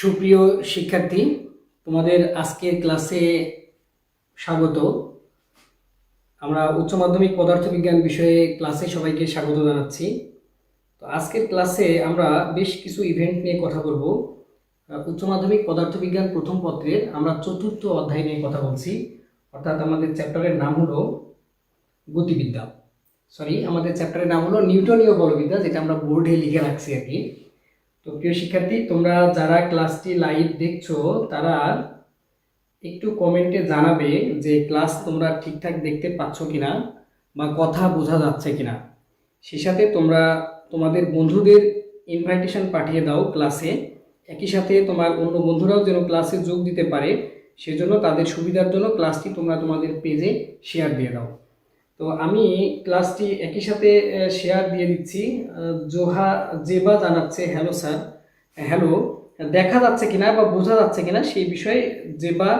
সুপ্রিয় শিক্ষার্থী, তোমাদের আজকের ক্লাসে স্বাগত। আমরা উচ্চ মাধ্যমিক পদার্থবিজ্ঞান বিষয়ে ক্লাসে সবাইকে স্বাগত জানাচ্ছি। তো আজকের ক্লাসে আমরা বেশ কিছু ইভেন্ট নিয়ে কথা বলবো। উচ্চ মাধ্যমিক পদার্থবিজ্ঞান প্রথম পত্রের আমরা চতুর্থ অধ্যায় নিয়ে কথা বলছি, অর্থাৎ আমাদের চ্যাপ্টারের নাম হলো গতিবিদ্যা। আমাদের চ্যাপ্টারের নাম হলো নিউটনীয় বলবিদ্যা, যেটা আমরা বোর্ডে লিখে রাখছি আর কি। তো প্রিয় শিক্ষার্থী, তোমরা যারা ক্লাসটি লাইভ দেখছো তারা একটু কমেন্টে জানাবে যে ক্লাস তোমরা ঠিকঠাক দেখতে পাচ্ছ কিনা বা কথা বোঝা যাচ্ছে কিনা। সেই সাথে তোমরা তোমাদের বন্ধুদের ইনভাইটেশন পাঠিয়ে দাও ক্লাসে। একই সাথে তোমার অন্য বন্ধুরাও যেন ক্লাসে যোগ দিতে পারে, সেজন্য তাদের সুবিধার জন্য ক্লাসটি তোমরা তোমাদের পেজে শেয়ার দিয়ে দাও। তো আমি ক্লাসটি একই সাথে শেয়ার দিয়ে দিচ্ছি। জেবা জানাচ্ছে হ্যালো স্যার। হ্যালো, দেখা যাচ্ছে কিনা বা বোঝা যাচ্ছে কিনা সেই বিষয়ে জেবা,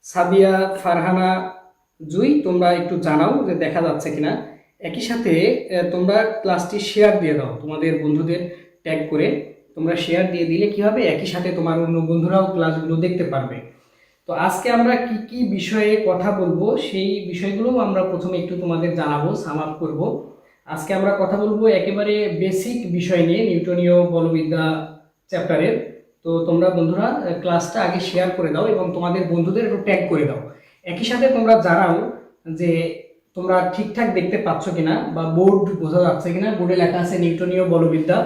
সাদিয়া, ফারহানা, জুই তোমরা একটু জানাও যে দেখা যাচ্ছে কিনা। একই সাথে তোমরা ক্লাসটি শেয়ার দিয়ে দাও তোমাদের বন্ধুদের ট্যাগ করে। তোমরা শেয়ার দিয়ে দিলে কি হবে, একই সাথে তোমার অন্য বন্ধুরাও ক্লাসগুলো দেখতে পারবে। তো আজকে আমরা কি কি বিষয়ে কথা বলবো সেই বিষয়গুলো আমরা প্রথমে একটু তোমাদের জানাবো, সাম আপ করবো। আজকে আমরা কথা বলবো একেবারে বেসিক বিষয় নিয়ে, নিউটনীয় বলবিদ্যা চ্যাপ্টারের। তো তোমরা বন্ধুরা ক্লাসটা আগে শেয়ার করে দাও এবং তোমাদের বন্ধুদের একটু ট্যাগ করে দাও। একই সাথে তোমরা জানাও যে তোমরা ঠিকঠাক দেখতে পাচ্ছ কিনা বা বোর্ড বোঝা যাচ্ছে কিনা। বোর্ডে লেখা আছে নিউটনীয় বলবিদ্যা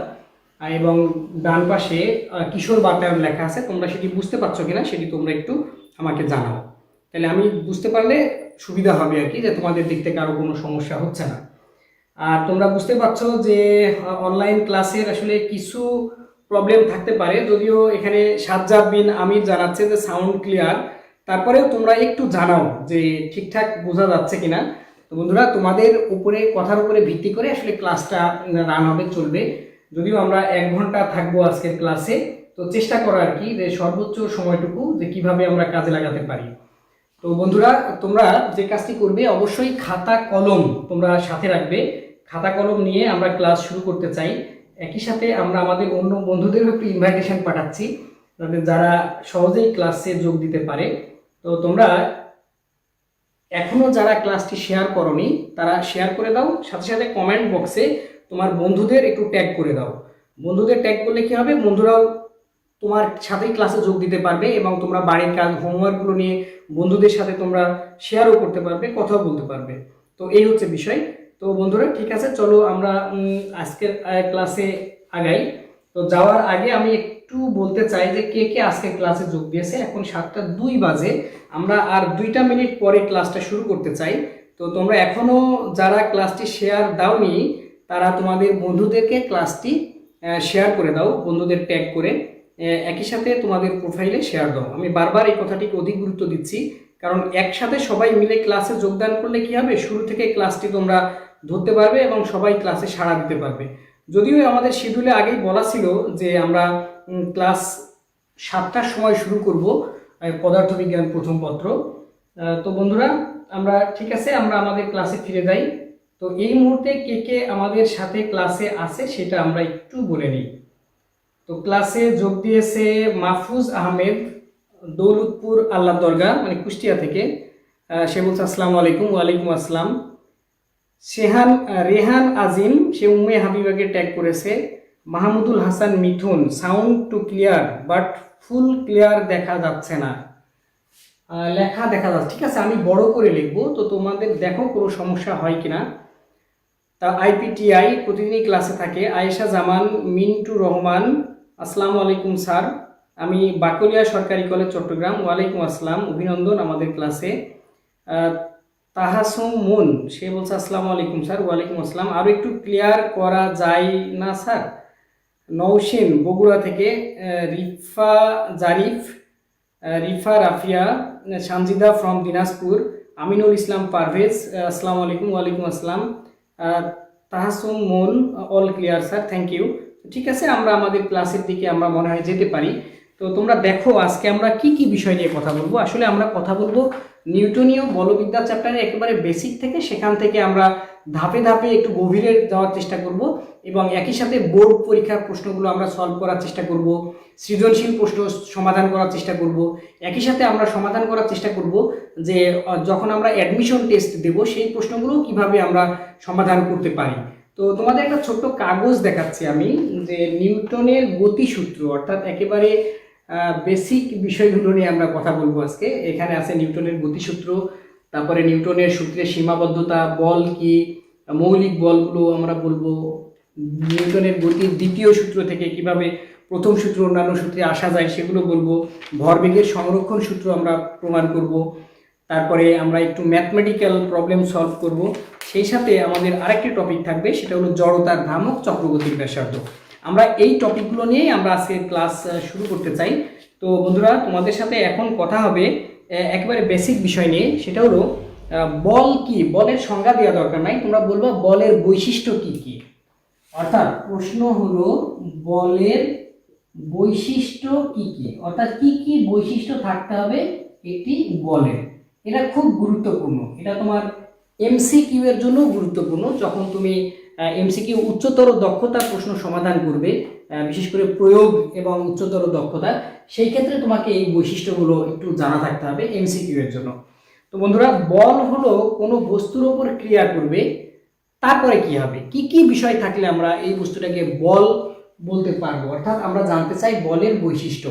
এবং ডান পাশে কিশোর বাতায়ন লেখা আছে। তোমরা সেটি বুঝতে পারছো কিনা সেটি তোমরা একটু আমাকে জানাও, তাহলে আমি বুঝতে পারলে সুবিধা হবে আর কি, যে তোমাদের দিক থেকে আরও কোনো সমস্যা হচ্ছে না। আর তোমরা বুঝতে পারছো যে অনলাইন ক্লাসের আসলে কিছু প্রবলেম থাকতে পারে, যদিও এখানে সাজ্জাদ বিন আমির জানাচ্ছে যে সাউন্ড ক্লিয়ার। তারপরেও তোমরা একটু জানাও যে ঠিকঠাক বোঝা যাচ্ছে কিনা। তো বন্ধুরা, তোমাদের উপরে কথার উপরে ভিত্তি করে আসলে ক্লাসটা রান হবে, চলবে। যদিও আমরা 1 ঘন্টা থাকবো আজকের ক্লাসে, তো চেষ্টা করো আর কি যে সর্বোচ্চ সময়টুকু যে কিভাবে আমরা কাজে লাগাতে পারি। তো বন্ধুরা, তোমরা যে কাজটি করবে অবশ্যই খাতা কলম তোমরা সাথে রাখবে। খাতা কলম নিয়ে আমরা ক্লাস শুরু করতে চাই। একই সাথে আমরা আমাদের অন্য বন্ধুদেরও একটু ইনভাইটেশন পাঠাচ্ছি, যারা সহজেই ক্লাসে যোগ দিতে পারে। তো তোমরা এখনো যারা ক্লাসটি শেয়ার করোনি তারা শেয়ার করে দাও, সাথে সাথে কমেন্ট বক্সে তোমার বন্ধুদের একটু ট্যাগ করে দাও। বন্ধুদের ট্যাগ করলে কি হবে, বন্ধুরাও তোমার সাথেই ক্লাসে যোগ দিতে পারবে এবং তোমরা বাড়ির কাজ হোমওয়ার্কগুলো নিয়ে বন্ধুদের সাথে তোমরা শেয়ারও করতে পারবে, কথাও বলতে পারবে। তো এই হচ্ছে বিষয়। তো বন্ধুরা, ঠিক আছে, চলো আমরা আজকের ক্লাসে আগাই। তো যাওয়ার আগে আমি একটু বলতে চাই যে কে কে আজকের ক্লাসে যোগ দিয়েছে। এখন 7:02 বাজে, আমরা আর 2টা মিনিট পরে ক্লাসটা শুরু করতে চাই। তো তোমরা এখনো যারা ক্লাসটি শেয়ার দাওনি তারা তোমাদের বন্ধুদেরকে ক্লাসটি শেয়ার করে দাও, বন্ধুদের ট্যাগ করে। একই সাথে তোমাদের প্রোফাইলে শেয়ার দাও। আমি বারবার এই কথাটিকে অধিক গুরুত্ব দিচ্ছি, কারণ একসাথে সবাই মিলে ক্লাসে যোগদান করলে কি হবে, শুরু থেকে ক্লাসটি তোমরা ধরতে পারবে এবং সবাই ক্লাসে সাড়া দিতে পারবে। যদিও আমাদের শিডিউলে আগেই বলা ছিল যে আমরা ক্লাস 7টার সময় শুরু করব পদার্থবিজ্ঞান প্রথম পত্র। তো বন্ধুরা, আমরা ঠিক আছে, আমরা আমাদের ক্লাসে ফিরে যাই। তো এই মুহূর্তে কে কে আমাদের সাথে ক্লাসে আছে সেটা আমরা একটু বলে নিই। তো ক্লাসে যোগ দিয়েছে মাহফুজ আহমেদ, দৌলতপুর আল্লাহ দরগা, মানে কুষ্টিয়া থেকে। সে বলছে আসসালামু আলাইকুম। ওয়ালাইকুম আসসালাম। রেহান আজিম, সে উম্মে হাবিবাকে ট্যাগ করেছে। Mahmudul Hasan Mithun, sound too clear but full clear দেখা যাচ্ছে না। লেখা দেখা যাচ্ছে, ঠিক আছে, আমি বড় করে লিখবো, তো তোমাদের দেখো কোনো সমস্যা হয় কিনা। তা আইপিটিআই প্রতিদিনই ক্লাসে থাকে। আয়েশা জামান, মিন্টু রহমান, আসসালামু আলাইকুম স্যার, আমি বাকলিয়া সরকারি কলেজ চট্টগ্রাম। ওয়ালাইকুম আসসালাম, অভিনন্দন আমাদের ক্লাসে। তাহাসুম মুন, সে বলছে আসসালামু আলাইকুম স্যার। ওয়ালাইকুম আসসালাম। আরও একটু ক্লিয়ার করা যায় না স্যার? নওশিন বগুড়া থেকে। রিফা জারিফ, রিফা রাফিয়া, সানজিদা ফ্রম দিনাজপুর। আমিনুল ইসলাম পারভেজ, আসসালামু আলাইকুম। ওয়ালাইকুম আসসালাম। Tahasum Mun, all clear sir, thank you. ঠিক আছে, আমরা আমাদের ক্লাসের দিকে আমরা মনে হয় যেতে পারি। তো তোমরা দেখো আজকে আমরা কি কি বিষয় নিয়ে কথা বলবো। আসলে আমরা কথা বলবো নিউটনীয় বলবিদ্যা চ্যাপ্টারে একেবারে বেসিক থেকে, সেখান থেকে আমরা ধাপে ধাপে একটু গভীরে যাওয়ার চেষ্টা করব এবং একই সাথে বোর্ড পরীক্ষার প্রশ্নগুলো আমরা সলভ করার চেষ্টা করব, সৃজনশীল প্রশ্ন সমাধান করার চেষ্টা করব। একই সাথে আমরা সমাধান করার চেষ্টা করব যে যখন আমরা অ্যাডমিশন টেস্ট দেব সেই প্রশ্নগুলো কিভাবে আমরা সমাধান করতে পারি। তো তোমাদের একটা ছোট্ট কাগজ দেখাচ্ছি আমি, যে নিউটনের গতিসূত্র, অর্থাৎ একেবারে বেসিক বিষয়গুলো নিয়ে আমরা কথা বলবো আজকে। এখানে আছে নিউটনের গতিসূত্র, তারপরে নিউটনের সূত্রের সীমাবদ্ধতা, বল কি, মৌলিক বলগুলো আমরা বলবো, নিউটনের গতির দ্বিতীয় সূত্র থেকে কিভাবে প্রথম সূত্র অন্যান্য সূত্রে আসা যায় সেগুলো বলবো, ভরবেগের সংরক্ষণ সূত্র আমরা প্রমাণ করব, তারপরে আমরা একটু ম্যাথমেটিক্যাল প্রবলেম সলভ করব। সেই সাথে আমাদের আরেকটি টপিক থাকবে, সেটা হলো জড়তার ভ্রামক, চক্রগতির ব্যাসার্ধ। আমরা এই টপিকগুলো নিয়েই আমরা আজকে ক্লাস শুরু করতে চাই। তো বন্ধুরা, তোমাদের সাথে এখন কথা হবে একেবারে বেসিক বিষয় নিয়ে, সেটা হলো বল কি। বলের সংজ্ঞা দেওয়া দরকার নাই, তোমরা বলবা বলের বৈশিষ্ট্য কি কি। অর্থাৎ প্রশ্ন হলো বলের বৈশিষ্ট্য কি কি, অর্থাৎ কি কি বৈশিষ্ট্য থাকতে হবে একটি বলের। এটা খুব গুরুত্বপূর্ণ, এটা তোমার এমসিকিউ এর জন্য গুরুত্বপূর্ণ। যখন তুমি এমসিকিউ উচ্চতর দক্ষতার প্রশ্ন সমাধান করবে, বিশেষ করে প্রয়োগ এবং উচ্চতর দক্ষতা, সেই ক্ষেত্রে তোমাকে এই বৈশিষ্ট্যগুলো একটু জানা থাকতে হবে এমসিকিউ এর জন্য। তো বন্ধুরা, বল হলো কোনো বস্তুর ওপর ক্রিয়া করবে, তারপরে কি হবে, কি কি বিষয় থাকলে আমরা এই বস্তুটাকে বল বলতে পারবো, অর্থাৎ আমরা জানতে চাই বলের বৈশিষ্ট্য।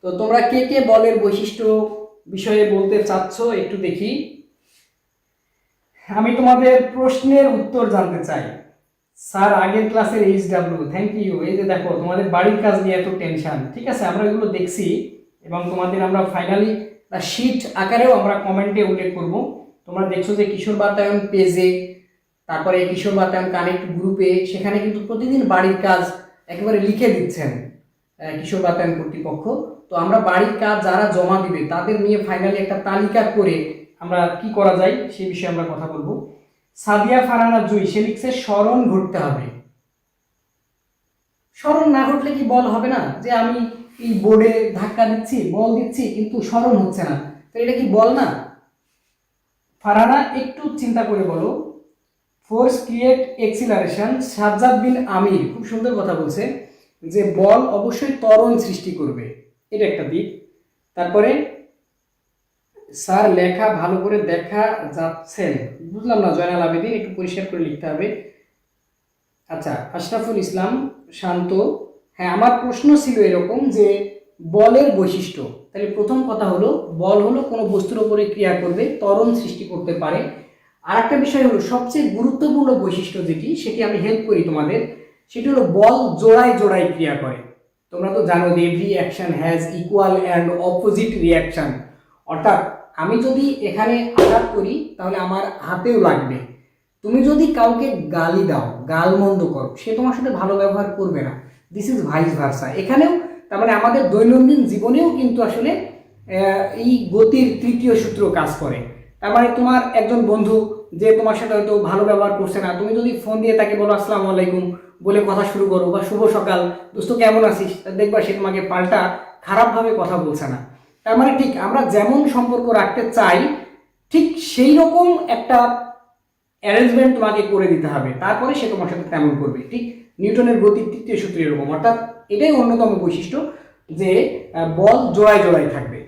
তো তোমরা কে কে বলের বৈশিষ্ট্য বিষয়ে বলতে চাচ্ছ একটু দেখি। আমি তোমাদের প্রশ্নের উত্তর জানতে চাই। স্যার আগের ক্লাসের HW, থ্যাংক ইউ। এই যে দেখো, তোমাদের বাড়ির কাজ নিয়ে এত টেনশন, ঠিক আছে, আমরা এগুলো দেখছি এবং তোমাদের আমরা ফাইনালি শীট আকারেও আমরা কমেন্টে উল্লেখ করব। তোমরা দেখছো যে কিশোর বাতায়ন পেজে, তারপরে কিশোর বাতায়ন কানেক্ট গ্রুপে, সেখানে কিন্তু প্রতিদিন বাড়ির কাজ একেবারে লিখে দিচ্ছেন কিশোর বাতায়ন কর্তৃপক্ষ। তো আমরা বাড়ির কাজ যারা জমা দিবে তাদের নিয়ে ফাইনালি একটা তালিকা করে আমরা কি করা যায় সেই বিষয়ে আমরা কথা বলবো। সাদিয়া ফারহানা জুই, সে লিখছে স্মরণ ঘটতে হবে। স্মরণ না ঘটলে কি বল হবে না? যে আমি এই বোর্ডে ধাক্কা দিচ্ছি, বল দিচ্ছি, কিন্তু স্মরণ হচ্ছে না, তো এটা কি বল না? ফারহানা, একটু চিন্তা করে বলো। ফোর্স ক্রিয়েট এক্সিলারেশন, সাজ্জাদ বিন আমির খুব সুন্দর কথা বলছে যে বল অবশ্যই ত্বরণ সৃষ্টি করবে, এটা একটা দিক। তারপরে স্যার লেখা ভালো করে দেখা যাচ্ছে, বুঝলাম না জয়নাল আবেদিন, একটু পরিষ্কার করে লিখতে হবে। আচ্ছা, আশরাফুল ইসলাম শান্ত, হ্যাঁ আমার প্রশ্ন ছিল এরকম যে বলের বৈশিষ্ট্য। তাহলে প্রথম কথা হলো বল হলো কোনো বস্তুর উপরে ক্রিয়া করবে, ত্বরণ সৃষ্টি করতে পারে। আর একটা বিষয় হলো সবচেয়ে গুরুত্বপূর্ণ বৈশিষ্ট্য যেটি, সেটি আমি হেল্প করি তোমাদের, সেটি হলো বল জোড়ায় জোড়ায় ক্রিয়া করে। তোমরা তো জানো যে every action has equal and opposite reaction, অর্থাৎ আমি যদি এখানে আঘাত করি তাহলে আমার হাতেও লাগবে। তুমি যদি কাউকে গালি দাও, গালমন্দ করো, সে তোমার সাথে ভালো ব্যবহার করবে না। This is vice versa. এখানেও তার মানে আমাদের দৈনন্দিন জীবনেও কিন্তু আসলে এই গতির তৃতীয় সূত্র কাজ করে। তার মানে তোমার একজন বন্ধু যে তোমার সাথে হয়তো ভালো ব্যবহার করছে না, তুমি যদি ফোন দিয়ে তাকে বলো আসসালামু আলাইকুম বলে কথা শুরু করো, বা শুভ সকাল দোস্ত কেমন আছিস, দেখবা সে তোমাকে পাল্টা খারাপভাবে কথা বলছে না। তার মানে ঠিক আমরা যেমন সম্পর্ক রাখতে চাই, ঠিক সেই রকম একটা অ্যারেঞ্জমেন্ট তোমাকে করে দিতে হবে, তারপরে সে তোমার সাথে তেমন করবে। ঠিক নিউটনের গতির তৃতীয় সূত্র এরকম, অর্থাৎ এটাই অন্যতম বৈশিষ্ট্য যে বল জোড়ায় জোড়ায় থাকবে।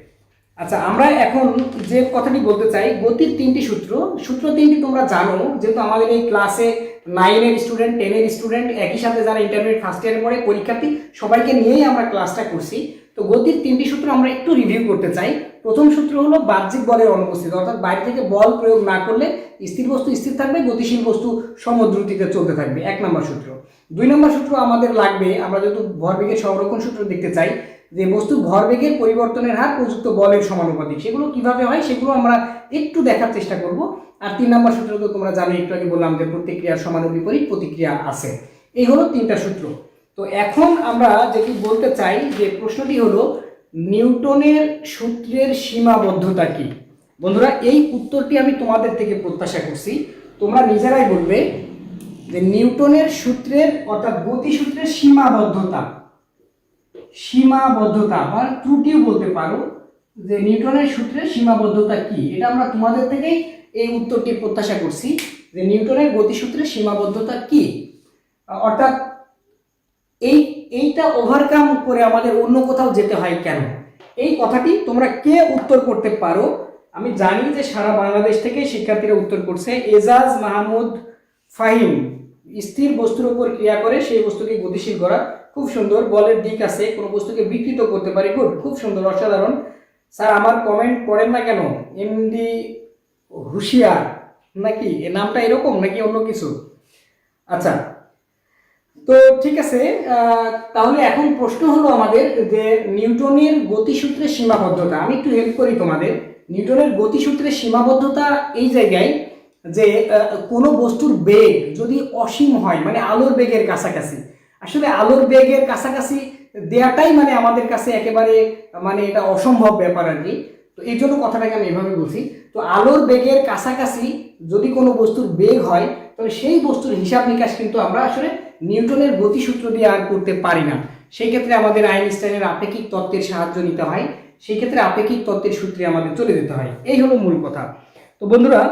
আচ্ছা, আমরা এখন যে কথাটি বলতে চাই, গতির তিনটি সূত্র, সূত্র তিনটি তোমরা জানো, যেহেতু আমাদের এই ক্লাসে 9-এর স্টুডেন্ট, 10-এর স্টুডেন্ট, একই সাথে যারা ইন্টারমিডিয়েট ফার্স্ট ইয়ারে পড়ে পরীক্ষার্থী, সবাইকে নিয়েই আমরা ক্লাসটা করছি। তো গতির তিনটি সূত্র আমরা একটু রিভিউ করতে চাই। প্রথম সূত্র হলো বাহ্যিক বলের অনুপস্থিতি, অর্থাৎ বাইরে থেকে বল প্রয়োগ না করলে স্থির বস্তু স্থির থাকবে, গতিশীল বস্তু সমদ্রুতিতে চলতে থাকবে, 1 নম্বর সূত্র। 2 নম্বর সূত্র আমাদের লাগবে, আমরা যেহেতু ভরবেগের সংরক্ষণ সূত্র দেখতে চাই, যে বস্তুর ভরবেগের পরিবর্তনের হার প্রযুক্ত বলের সমানুপাতিক, সেগুলো কিভাবে হয় সেগুলো আমরা একটু দেখার চেষ্টা করব। আর 3 নম্বর সূত্র তো তোমরা জানো, একটু আগে বললাম যে প্রতিক্রিয়ার সমান ও বিপরীত প্রতিক্রিয়া আছে। এই হলো 3টা সূত্র। তো এখন আমরা যেটি বলতে চাই, যে প্রশ্নটি হলো নিউটনের সূত্রের সীমাবদ্ধতা কি। বন্ধুরা, এই উত্তরটি আমি তোমাদের থেকে প্রত্যাশা করছি। তোমরা নিজেরাই বলবে যে নিউটনের সূত্রের অর্থাৎ গতিসূত্রের সীমাবদ্ধতা, সীমাবদ্ধতা বা ত্রুটিও বলতে পারো, যে নিউটনের সূত্রের সীমাবদ্ধতা কি, এটা আমরা তোমাদের থেকেই এই উত্তরটি প্রত্যাশা করছি যে নিউটনের গতিসূত্রের সীমাবদ্ধতা কি, অর্থাৎ এইটা ওভারকাম করে আমাদের অন্য কোথাও যেতে হয় কেন, এই কথাটি তোমরা কে উত্তর করতে পারো। আমি জানি যে সারা বাংলাদেশ থেকে শিক্ষার্থীরা উত্তর করছে। এজাজ মাহমুদ ফাহিম, স্থির বস্তুর উপর ক্রিয়া করে সেই বস্তুকে গতিশীল করা, খুব সুন্দর। বলের দিক আছে, কোনো বস্তুকে বিকৃত করতে পারি, গুড, খুব সুন্দর, অসাধারণ। স্যার আমার কমেন্ট পড়েন না কেন, এমডি হুশিয়ার নাকি, এ নামটা এরকম নাকি অন্য কিছু? আচ্ছা, তো ঠিক আছে। তাহলে এখন প্রশ্ন হলো আমাদের যে নিউটনের গতিসূত্রের সীমাবদ্ধতা। আমি একটু হেল্প করি তোমাদের। নিউটনের গতিসূত্রের সীমাবদ্ধতা এই জায়গায় যে কোনো বস্তুর বেগ যদি অসীম হয়, মানে আলোর বেগের কাছাকাছি, আসলে আলোর বেগের কাছাকাছি দেয়াটাই মানে আমাদের কাছে একেবারে মানে এটা অসম্ভব ব্যাপার আর কি। তো এই জন্য কথাটাকে আমি এভাবে বলছি। তো আলোর বেগের কাছাকাছি যদি কোনো বস্তুর বেগ হয়, তবে সেই বস্তুর হিসাব নিকাশ কিন্তু আমরা আসলে নিউটনের গতিসূত্র দিয়ে আর করতে পারি না। সেই ক্ষেত্রে আমাদের আইনস্টাইনের আপেক্ষিক তত্ত্বের সাহায্য নিতে হয়, সেই ক্ষেত্রে আপেক্ষিক তত্ত্বের সূত্রে আমাদের চলে যেতে হয়। এই হলো মূল কথা। তো বন্ধুরা,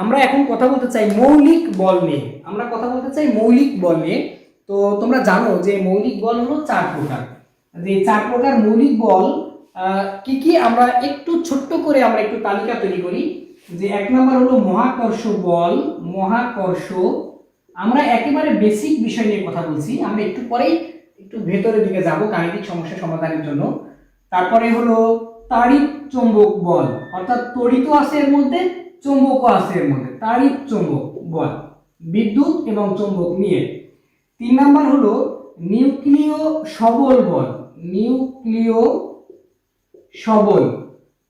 আমরা এখন কথা বলতে চাই মৌলিক বল নিয়ে। আমরা কথা বলতে চাই মৌলিক বল নিয়ে। তো তোমরা জানো যে মৌলিক বল হলো 4 প্রকার। যে 4 প্রকার মৌলিক বল কি কি, আমরা একটু ছোট্ট করে আমরা একটু তালিকা তৈরি করি। যে 1 নম্বর হলো মহাকর্ষ বল। মহাকর্ষ, আমরা একেবারে বেসিক বিষয় নিয়ে কথা বলছি, আমরা একটু পরেই একটু ভেতরের দিকে যাব গাণিতিক সমস্যা সমাধানের জন্য। তারপরে হলো তাড়িৎ চৌম্বক বল, অর্থাৎ তড়িৎ আছে এর মধ্যে, চৌম্বকও আছে এর মধ্যে, তাড়িৎ চৌম্বক বল, বিদ্যুৎ এবং চৌম্বক নিয়ে। 3 নাম্বার হলো নিউক্লিয় সবল বল। নিউক্লিয় সবল,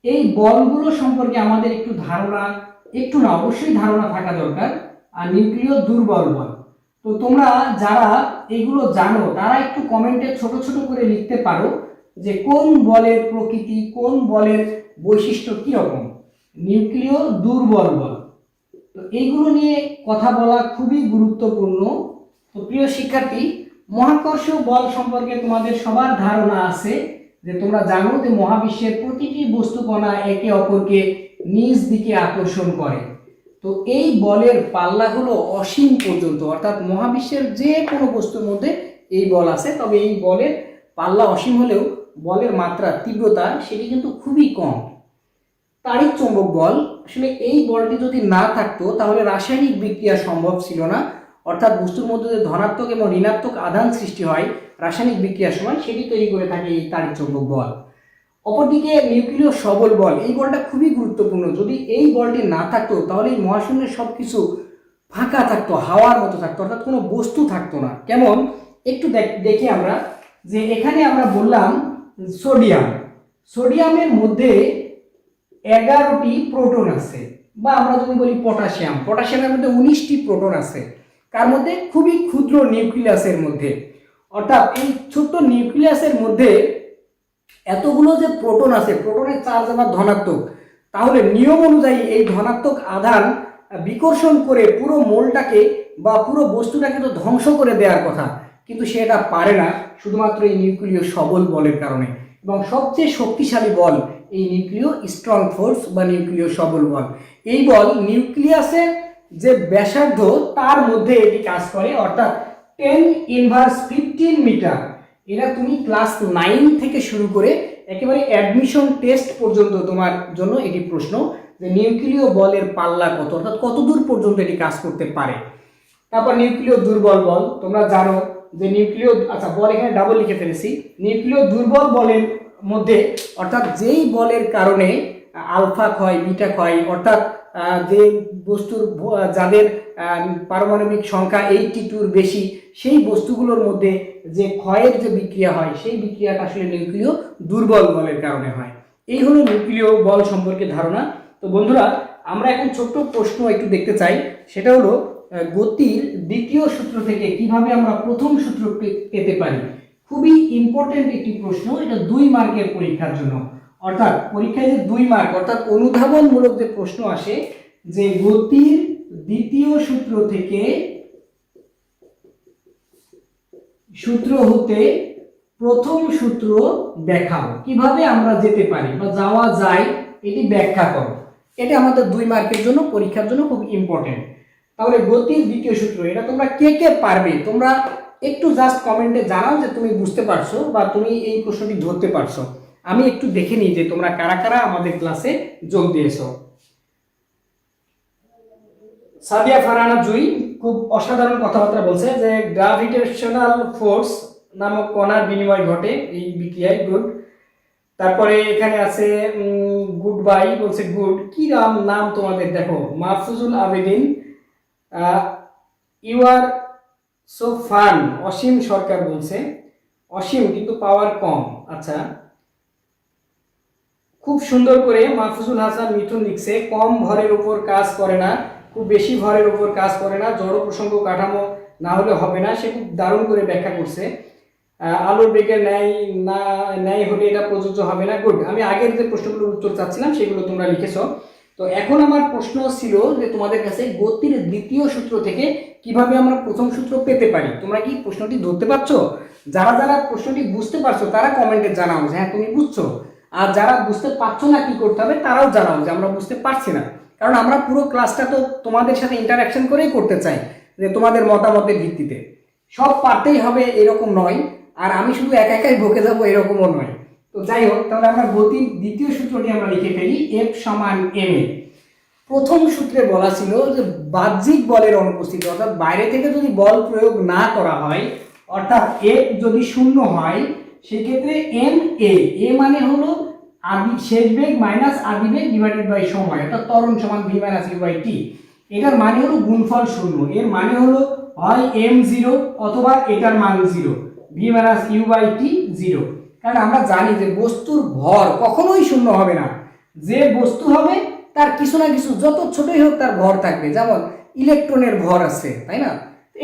এই বলগুলো সম্পর্কে আমাদের একটু ধারণা, একটু না অবশ্যই ধারণা থাকা দরকার। আর নিউক্লিয় দুর্বল বল। তো তোমরা যারা এগুলো জানো তারা একটু কমেন্টে ছোট ছোট করে লিখতে পারো যে কোন বলের প্রকৃতি, কোন বলের বৈশিষ্ট্য কিরকম। নিউক্লিয় দুর্বল বল, তো এইগুলো নিয়ে কথা বলা খুবই গুরুত্বপূর্ণ। তো প্রিয় শিক্ষার্থী, মহাকর্ষ বল সম্পর্কে তোমাদের সবার ধারণা আছে যে তোমরা জানো যে মহাবিশ্বের প্রতিটি বস্তুকণা একে অপরকে নিজ দিকে আকর্ষণ করে। তো এই বলের পাল্লা হলো অসীম পর্যন্ত, অর্থাৎ মহাবিশ্বের যে কোনো বস্তুর মধ্যে এই বল আছে, তবে এই বলের পাল্লা অসীম হলেও বলের মাত্রা, তীব্রতা সেটি কিন্তু খুবই কম। তাড়িৎ চৌম্বক বল, আসলে এই বলটি যদি না থাকতো তাহলে রাসায়নিক বিক্রিয়া সম্ভব ছিল না, অর্থাৎ বস্তুর মধ্যে যে ধনাত্মক এবং ঋণাত্মক আধান সৃষ্টি হয় রাসায়নিক বিক্রিয়ার সময়, সেটি তৈরি করে থাকে এই তাড়িৎ চৌম্বক বল। অপরদিকে নিউক্লিয় সবল বল, এই বলটা খুবই গুরুত্বপূর্ণ। যদি এই বলটি না থাকতো তাহলে এই মহাশূন্যের সবকিছু ফাঁকা থাকতো, হাওয়ার মতো থাকতো, অর্থাৎ কোনো বস্তু থাকতো না। কেমন একটু দেখি আমরা, যে এখানে আমরা বললাম সোডিয়াম, সোডিয়ামের মধ্যে 11টি প্রোটন আছে, বা আমরা যদি বলি পটাশিয়াম, পটাশিয়ামের মধ্যে 19টি প্রোটন আছে। কার মধ্যে? খুবই ক্ষুদ্র নিউক্লিয়াসের মধ্যে। অর্থাৎ এই ছোট্ট নিউক্লিয়াসের মধ্যে এতগুলো যে প্রোটন আছে, প্রোটনের চার্জ আবার ধনাত্মক, তাহলে নিয়ম অনুযায়ী এই ধনাত্মক আধান বিকর্ষণ করে পুরো মোলটাকে বা পুরো বস্তুটাকে তো ধ্বংস করে দেওয়ার কথা, কিন্তু সেটা পারে না, শুধুমাত্র এই নিউক্লিয় সবল বলের কারণে। এবং সবচেয়ে শক্তিশালী বল এই নিউক্লিয় স্ট্রং ফোর্স বা নিউক্লিয় সবল বল। এই বল নিউক্লিয়াসের যে ব্যাসার্ধ তার মধ্যে এটি কাজ করে, অর্থাৎ 10⁻15 মিটার। এটা তুমি ক্লাস 9 থেকে শুরু করে একেবারে অ্যাডমিশন টেস্ট পর্যন্ত তোমার জন্য এটি প্রশ্ন, যে নিউক্লিয় বলের পাল্লা কত, অর্থাৎ কত দূর পর্যন্ত এটি কাজ করতে পারে। তারপর নিউক্লিয় দুর্বল বল, তোমরা জানো যে নিউক্লিয়, আচ্ছা বল এখানে ডাবল লিখে ফেলেছি, নিউক্লিয় দুর্বল বলের মধ্যে, অর্থাৎ যেই বলের কারণে আলফা ক্ষয়, বিটা ক্ষয়, অর্থাৎ যে বস্তুর যাদের পারমাণবিক সংখ্যা 82-র বেশি, সেই বস্তুগুলোর মধ্যে যে ক্ষয়ের যে বিক্রিয়া হয়, সেই বিক্রিয়াটা আসলে নিউক্লিয় দুর্বল বলের কারণে হয়। এই হলো নিউক্লিয় বল সম্পর্কে ধারণা। তো বন্ধুরা, আমরা এখন ছোট্ট প্রশ্ন একটু দেখতে চাই, সেটা হলো গতির দ্বিতীয় সূত্র থেকে কিভাবে আমরা প্রথম সূত্র পেতে পারি। খুবই ইম্পর্টেন্ট একটি প্রশ্ন, এটা 2 মার্কের পরীক্ষার জন্য, অর্থাৎ পরীক্ষায় যে 2 মার্ক, অর্থাৎ অনুধাবনমূলক যে প্রশ্ন আসে, যে গতির দ্বিতীয় সূত্র থেকে সূত্র হতে প্রথম সূত্র দেখাও, কিভাবে আমরা যেতে পারি বা যাওয়া যায় এটি ব্যাখ্যা করো। এটা আমাদের 2 মার্কের জন্য, পরীক্ষার জন্য খুব ইম্পর্টেন্ট। তাহলে গতির দ্বিতীয় সূত্র, এটা তোমরা কে কে পারবে তোমরা একটু জাস্ট কমেন্টে জানাও যে তুমি বুঝতে পারছো বা তুমি এই প্রশ্নটি ধরতে পারছো। আমি একটু দেখে নিই যে তোমরা কারা কারা আমাদের ক্লাসে যোগ দিয়েছো। সাদিয়া ফারহানা জুই খুব অসাধারণ কথাবার্তা বলছে যে গ্রাভিটেশনাল ফোর্স নামক কণার বিনিময় ঘটে এই বিক্রিয়ায়, গুড। তারপরে এখানে আছে গুড বাই বলছে, গুড। কি নাম তোমাদের দেখো, Mahfuzul Abedin, you are so fun. Asim Sarkar বলছে, অসীম কিন্তু পাওয়ার কম। আচ্ছা, খুব সুন্দর করে মাহফুজুল হাসান মিঠুন লিখছে, কম ভরের উপর কাজ করে না, খুব বেশি ভরের উপর কাজ করে না, জড় প্রসঙ্গ কাঠামো না হলে হবে না। সে খুব দারুণ করে ব্যাখ্যা করছে। আলোর বেগের ন্যায় হলে এটা প্রযোজ্য হবে না, গুড। আমি আগের যে প্রশ্নগুলোর উত্তর চাচ্ছিলাম সেগুলো তোমরা লিখেছো। তো এখন আমার প্রশ্ন ছিল যে তোমাদের কাছে গতির দ্বিতীয় সূত্র থেকে কিভাবে আমরা প্রথম সূত্র পেতে পারি। তোমরা কি প্রশ্নটি ধরতে পারছো? যারা যারা প্রশ্নটি বুঝতে পারছো তারা কমেন্টে জানাও যে হ্যাঁ তুমি বুঝছো, আর যারা বুঝতে পারছো না কি করতে হবে তারাও জানাও যে আমরা বুঝতে পারছি না। কারণ আমরা পুরো ক্লাসটা তো তোমাদের সাথে ইন্টারাকশন করেই করতে চাই, যে তোমাদের মতামতের ভিত্তিতে। সব পারতেই হবে এরকম নয়, আর আমি শুধু একা একাই বকে যাবো এরকমও নয়। তো যাই হোক, তাহলে আমরা গতির দ্বিতীয় সূত্রটি আমরা লিখে ফেলি, F সমান ma। প্রথম সূত্রে বলা ছিল যে বাহ্যিক বলের অনুপস্থিতি, অর্থাৎ বাইরে থেকে যদি বল প্রয়োগ না করা হয়, অর্থাৎ F যদি শূন্য হয়, সেক্ষেত্রে ma মানে হলো শেষ বেগ মাইনাস আদি বেগ ডিভাইডেড বাই সময়, অর্থাৎ ত্বরণ সমান v minus u by t। এটার মানে হলো গুণফল শূন্য। এর মানে হলো হয় m0 অথবা এটার মান 0, v minus u by t 0। কারণ আমরা জানি যে বস্তুর ভর কখনোই শূন্য হবে না। যে বস্তু হবে তার কিছু না কিছু, যত ছোটই হোক তার ভর থাকবে। যেমন ইলেকট্রনের ভর আছে, তাই না?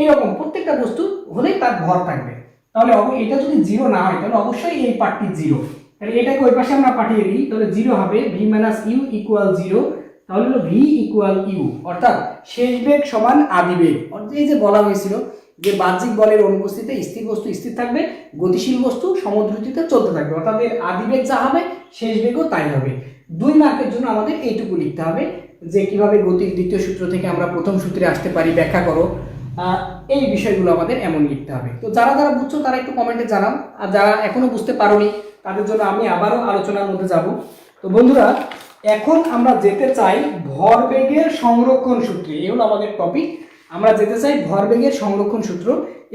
এইরকম প্রত্যেকটা বস্তু হলেই তার ভর থাকবে। তাহলে এটা যদি 0 না হয় তাহলে অবশ্যই এই পার্টটি 0। তাহলে এটাকে ওই পাশে আমরা পাঠিয়ে দিই, তাহলে 0 হবে, v মাইনাস ইউ ইকুয়াল 0। তাহলে হলো v ইকুয়াল ইউ, অর্থাৎ শেষ বেগ সমান আদি বেগ। অর্থাৎ এই যে বলা হয়েছিল যে বাহ্যিক বলের অনুপস্থিতিতে স্থির বস্তু স্থির থাকবে, গতিশীল বস্তু সমদ্রুতিতে চলতে থাকবে, অর্থাৎ এর আদি বেগ যা হবে শেষ বেগও তাই হবে। 2 মার্কের জন্য আমাদের এইটুকু লিখতে হবে যে কিভাবে গতির দ্বিতীয় সূত্র থেকে আমরা প্রথম সূত্রে আসতে পারি, ব্যাখ্যা করো। এই বিষয়গুলো আমাদের এমন লিখতে হবে। তো যারা যারা বুঝছো তারা একটু কমেন্টে জানাও, আর যারা এখনো বুঝতে পারোনি তাদের জন্য আমি আবারও আলোচনার মধ্যে যাব। তো বন্ধুরা, এখন আমরা যেতে চাই ভরবেগের সংরক্ষণ সূত্রে। এই হলো আমাদের টপিক। আমরা যেতে চাই ভরবেগের সংরক্ষণ সূত্র।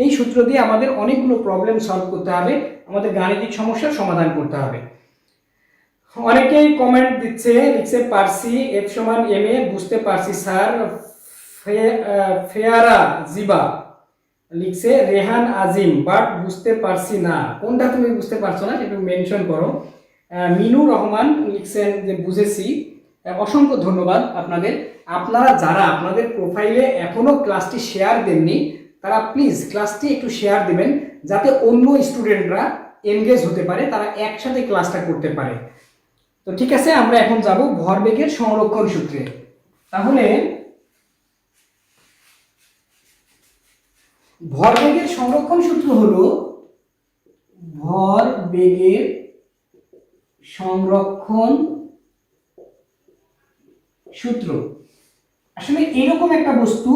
এই সূত্র দিয়ে আমাদের অনেকগুলো প্রবলেম সলভ করতে হবে, আমাদের গাণিতিক সমস্যার সমাধান করতে হবে। অনেকেই কমেন্ট দিচ্ছে, লিখছে পারছি, F সমান ma, বুঝতে পারছি স্যার। ফেয়ারা জিবা লিখছে, রেহান আজিম, বাট বুঝতে পারছি না। কোনটা তুমি বুঝতে পারছো না সেটা মেনশন করো। মিনুর রহমান লিখছেন যে বুঝেছি। অসংখ্য ধন্যবাদ আপনাদের। আপনারা যারা আপনাদের প্রোফাইলে এখনো ক্লাসটি শেয়ার দেননি তারা প্লিজ ক্লাসটি একটু শেয়ার দেবেন, যাতে অন্য স্টুডেন্টরা এনগেজ হতে পারে, তারা একসাথে ক্লাসটা করতে পারে। তো ঠিক আছে, আমরা এখন যাব ভরবেগের সংরক্ষণ সূত্রে। তাহলে ভরবেগের সংরক্ষণ সূত্র হলো ভরবেগের সংরক্ষণ সূত্র। আসলে এরকম একটা বস্তু,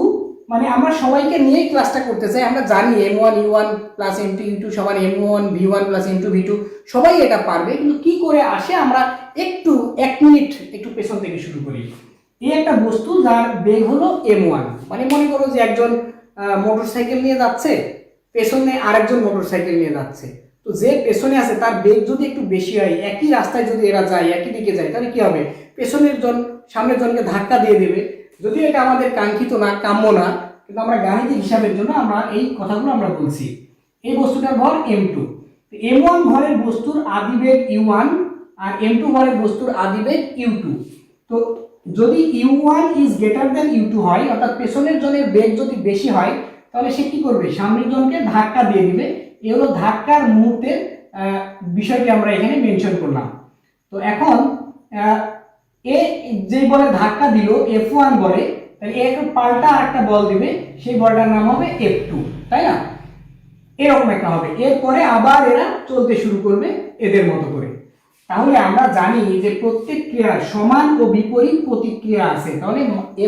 মানে আমরা সবাইকে নিয়ে ক্লাসটা করতে চাই। আমরা জানি m1 u1 plus m2 u2 সমান m1 v1 plus m2 v2, সবাই এটা পারবে। কিন্তু কি করে আসে আমরা একটু 1 মিনিট একটু পেছন থেকে শুরু করি। এই একটা বস্তু যার বেগ হলো m1, মানে মনে করো যে একজন মোটরসাইকেল নিয়ে যাচ্ছে, পেছনে আরেকজন মোটরসাইকেল নিয়ে যাচ্ছে। তো যে পেছনে আছে তার বেগ যদি একটু বেশি হয়, একই রাস্তায় যদি এরা যায়, একই দিকে যায়, তাহলে কি হবে? পেছনের জন সামনের জনকে ধাক্কা দিয়ে দেবে। যদিও এটা আমাদের কাঙ্ক্ষিত না, কাম্য না, কিন্তু আমরা গাণিতিক হিসাবের জন্য আমরা এই কথাগুলো আমরা বলছি। এই বস্তুটার ভর m2, m1 ভরের বস্তুর আদিবেগ u1 আর m2 ভরের বস্তুর আদিবেগ u2। তো যদি u1 is greater than u2 হয়, অর্থাৎ পেছনের জনের বেগ যদি বেশি হয়, তাহলে সে কি করবে? সামনের জনকে ধাক্কা দিয়ে দিবে। এই হলো ধাক্কার মুহূর্তের বিষয়টি আমরা এখানে মেনশন করলাম। তো এখন যে বলে ধাক্কা দিল F1 বলে, তাহলে একটু পাল্টা আরেকটা বল দিবে, সেই বলটার নাম হবে F2, তাই না? এরকম একটা হবে। এরপরে আবার এরা চলতে শুরু করবে এদের মতো করে। তাহলে আমরা জানি যে প্রত্যেক ক্রিয়ার সমান ও বিপরীত প্রতিক্রিয়া আছে। তাহলে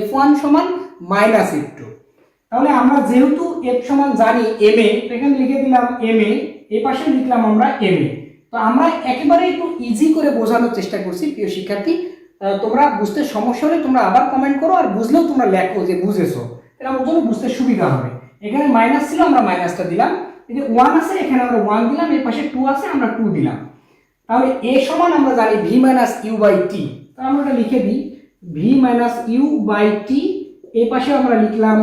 F1 সমান -F2। তাহলে আমরা যেহেতু F সমান জানি ma, এখানে লিখে দিলাম ma, এই পাশে লিখলাম আমরা ma। তো আমরা একেবারে একটু ইজি করে বোঝানোর চেষ্টা করছি প্রিয় শিক্ষার্থী। তোমরা বুঝতে সমস্যা হলে তোমরা আবার কমেন্ট করো, আর বুঝলেও তোমরা লেখো যে বুঝেছো, এটা আমার জন্য বুঝতে সুবিধা হবে। এখানে মাইনাস ছিল, আমরা মাইনাসটা দিলাম। এই যে 1 আছে, এখানে আমরা 1 দিলাম। এর পাশে 2 আছে, আমরা 2 দিলাম। তাহলে a সমান আমরা জানি v - u/t। তাহলে আমরা এটা লিখে দিই v - u/t। এই পাশে আমরা লিখলাম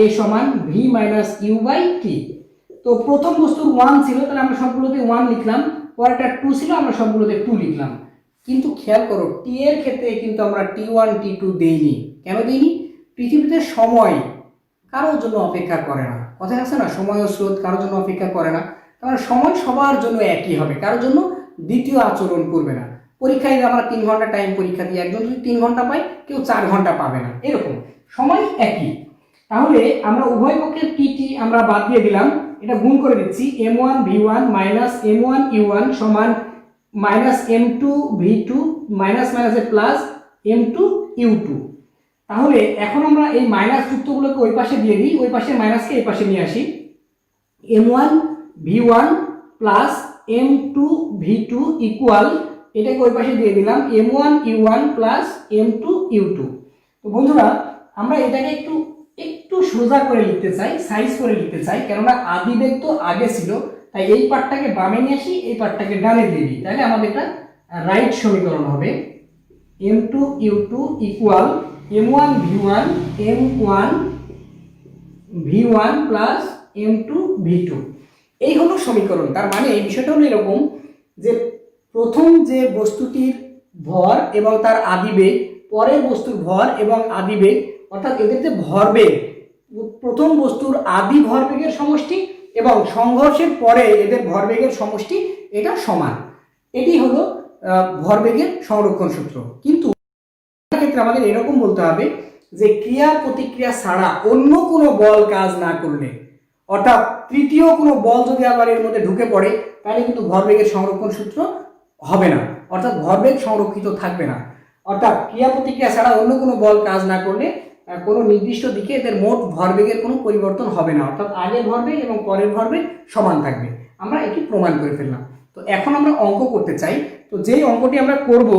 a সমান v - u/t। তো প্রথম বস্তুর 1 ছিল, তাহলে আমরা সবগুলোতে 1 লিখলাম। পরেরটা 2 ছিল, আমরা সবগুলোতে 2 লিখলাম। কিন্তু খেয়াল করো, t এর ক্ষেত্রে কিন্তু আমরা t1 t2 দেইনি। কেন দেইনি? পৃথিবীতে সময় কারোর জন্য অপেক্ষা করে না। কথা আছে না, সময় ও স্রোত কারোর জন্য অপেক্ষা করে না। কারণ সময় সবার জন্য একই হবে, কারোর জন্য দ্বিতীয় আচরণ করবে না। পরীক্ষায় আমরা 3 ঘন্টা টাইম পরীক্ষা দিই, একজন যদি 3 ঘন্টা পায়, কেউ 4 ঘন্টা পাবে না, এরকম সময় একই। তাহলে আমরা উভয় পক্ষের টি আমরা বাদ দিয়ে দিলাম, এটা গুণ করে দিচ্ছি। m1 v1 m1 u1 সমান -m2 v2 মাইনাস মাইনাসে প্লাস m2 u2। তাহলে এখন আমরা এই মাইনাস যুক্তগুলোকে ওই পাশে দিয়ে দিই, ওই পাশে মাইনাসকে এই পাশে নিয়ে আসি। m1 v1 plus m2 v2 equal, এটাকে ওই পাশে দিয়ে দিলাম m1 u1 plus m2 u2। তো বন্ধুরা, আমরা এটাকে একটু একটু সোজা করে লিখতে চাই, সাইজ করে লিখতে চাই, কেননা আদিবেগ তো আগে ছিল। তাই এই পার্টটাকে বামে নিয়ে আসি, এই পার্টটাকে ডানে দিয়ে দিই। তাহলে আমাদের এটা রাইট সমীকরণ হবে m2 u2 equal m1 v1 m1 v1 plus m2 v2। এই হলো সমীকরণ। তার মানে এই বিষয়টা হলো এরকম যে প্রথম যে বস্তুটির ভর এবং তার আদিবেগ, পরের বস্তুর ভর এবং আদিবেগ, অর্থাৎ এদের যে ভরবেগ, প্রথম বস্তুর আদি ভরবেগের সমষ্টি এবং সংঘর্ষের পরে এদের ভরবেগের সমষ্টি, এটা সমান। এটি হলো ভরবেগের সংরক্ষণ সূত্র। কিন্তু ক্ষেত্রে আমাদের এরকম বলতে হবে যে ক্রিয়া প্রতিক্রিয়া ছাড়া অন্য কোনো বল কাজ না করলে, অর্থাৎ তৃতীয় কোনো বল যদি আবার এর মধ্যে ঢুকে পড়ে, তাহলে কিন্তু ভরবেগের সংরক্ষণ সূত্র হবে না, অর্থাৎ ভরবেগ সংরক্ষিত থাকবে না। অর্থাৎ ক্রিয়া প্রতিক্রিয়া ছাড়া অন্য কোনো বল কাজ না করলে কোনো নির্দিষ্ট দিকে এদের মোট ভরবেগের কোনো পরিবর্তন হবে না, অর্থাৎ আগের ভরবেগ এবং পরের ভরবেগ সমান থাকবে। আমরা এটি প্রমাণ করে ফেললাম। তো এখন আমরা অঙ্ক করতে চাই। তো যেই অঙ্কটি আমরা করব,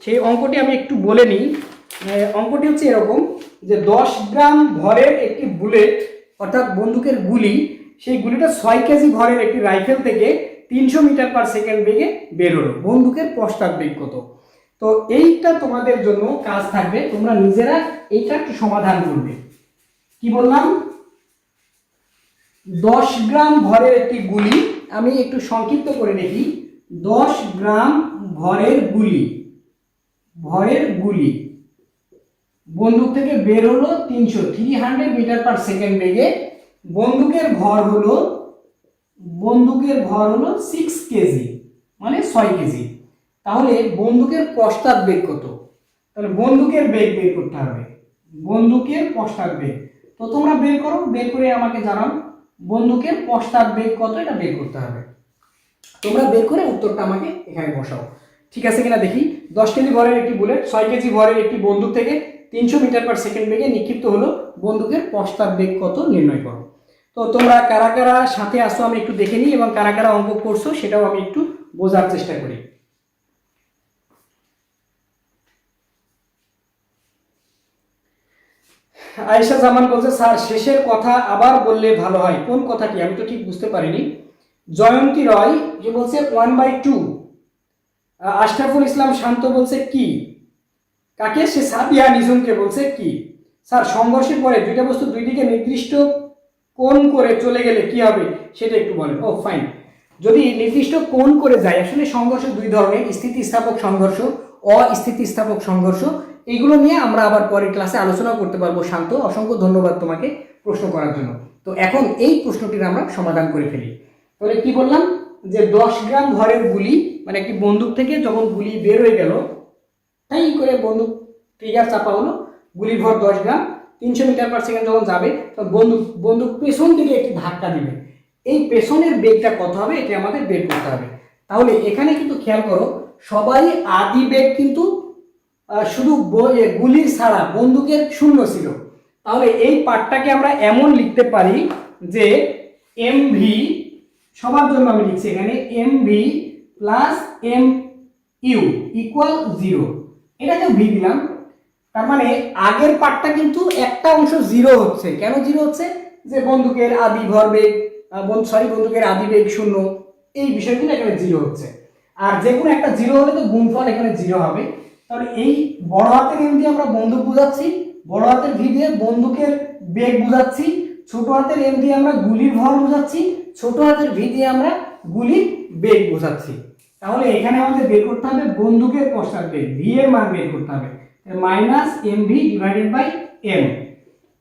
সেই অঙ্কটি আমি একটু বলে নিই। অঙ্কটি হচ্ছে এরকম যে 10 গ্রাম ভরের একটি বুলেট, অর্থাৎ বন্দুকের গুলি, সেই গুলিটা 6 কেজি ভরের একটি রাইফেল থেকে 300 মিটার পার সেকেন্ড বেগে বের হলো। বন্দুকের পশ্চাৎ বেগ কত? তো এইটা তোমাদের জন্য কাজ থাকবে, তোমরা নিজেরা এইটা একটু সমাধান করবে। কি বললাম? 10 গ্রাম ভরের একটি গুলি, আমি একটু সংক্ষিপ্ত করে দেখি। 10 গ্রাম ভরের গুলি, বন্দুক থেকে বের হলো 300 মিটার পার সেকেন্ড বেগে। বন্দুকের ভর হলো 6 কেজি, মানে 6 কেজি। তাহলে বন্দুকের পশ্চাৎ বেগ কত? তাহলে বন্দুকের বেগ বের করতে হবে, বন্দুকের পশ্চাৎ বেগ। তো তোমরা বের করো, বের করে আমাকে জানাও বন্দুকের পশ্চাৎ বেগ কত, এটা বের করতে হবে। তোমরা বের করে উত্তরটা আমাকে এখানে বসাও। ঠিক আছে কিনা দেখি। 10 কেজি ভরের একটি বুলেট 6 কেজি ভরের একটি বন্দুক থেকে 300 মিটার পার সেকেন্ড বেগে নিক্ষিপ্ত হলো, বন্দুকের পশ্চাৎ বেগ কত নির্ণয় করো। তো তোমরা কারা কারা সাথে আসো আমি একটু দেখে নিই, এবং কারা কারা অঙ্ক করছো সেটাও আমি একটু বোঝার চেষ্টা করি। আয়েশা জামান বলছে, স্যার শেষের কথা আবার বললে ভালো হয়। কোন কথাটি? আমি তো ঠিক বুঝতে পারিনি। জয়ন্তী রয় যে বলছে 1/2। আশরাফুল ইসলাম শান্ত বলছে কি? কাকে? সে সাবিয়া নিঝুমকে বলছে কি? স্যার সংঘর্ষের পরে দুইটা বস্তু দুই দিকে নির্দিষ্ট কোণ করে চলে গেলে কি হবে সেটা একটু বলেন। ও ফাইন। যদি নির্দিষ্ট কোণ করে যায়, আসলে সংঘর্ষ দুই ধরনের, স্থিতিস্থাপক সংঘর্ষ, অস্থিতিস্থাপক সংঘর্ষ। এইগুলো নিয়ে আমরা আবার পরের ক্লাসে আলোচনা করতে পারবো। শান্ত, অসংখ্য ধন্যবাদ তোমাকে প্রশ্ন করার জন্য। তো এখন এই প্রশ্নটির আমরা সমাধান করে ফেলি। তাহলে কি বললাম যে 10 গ্রাম ভরের গুলি, মানে একটি বন্দুক থেকে যখন গুলি বের হয়ে গেল, তাই করে বন্দুক ট্রিগার চাপা হলো, গুলির ভর 10 গ্রাম, 300 মিটার পার সেকেন্ড যখন যাবে তখন বন্দুক পেছন থেকে একটি ধাক্কা দিবে। এই পেছনের বেগটা কত হবে এটা আমাদের বের করতে হবে। তাহলে এখানে কিন্তু খেয়াল করো, সবাই আদি বেগ কিন্তু শুধু গুলির ছাড়া বন্দুকের শূন্য ছিল। তাহলে এই পার্টটাকে আমরা এমন লিখতে পারি যে এমভি, সবার জন্য আমি লিখছি এখানে MV plus M U equal 0, এটাকেও ভি দিলাম। তার মানে আগের পার্টটা কিন্তু একটা অংশ 0 হচ্ছে। কেন 0 হচ্ছে? যে বন্দুকের আদি ভরবেগ বন্দুকের আদি বেগ 0, এই বিষয়গুলো এখানে 0 হচ্ছে। আর যে কোনো একটা 0 হলে তো গুণফল এখানে 0 হবে। তাহলে এই বড় হাতের এম দিয়ে আমরা বন্দুক বোঝাচ্ছি, বড় হাতের ভি দিয়ে বন্দুকের বেগ বোঝাচ্ছি, ছোট হাতের এম দিয়ে আমরা গুলির ভর বোঝাচ্ছি, ছোট হাতের ভি দিয়ে আমরা গুলির বেগ বোঝাচ্ছি। তাহলে এখানে আমাদের বের করতে হবে বন্দুকের পশ্চাৎ বেগ, ভি এর মান বের করতে হবে, minus M V divided by M.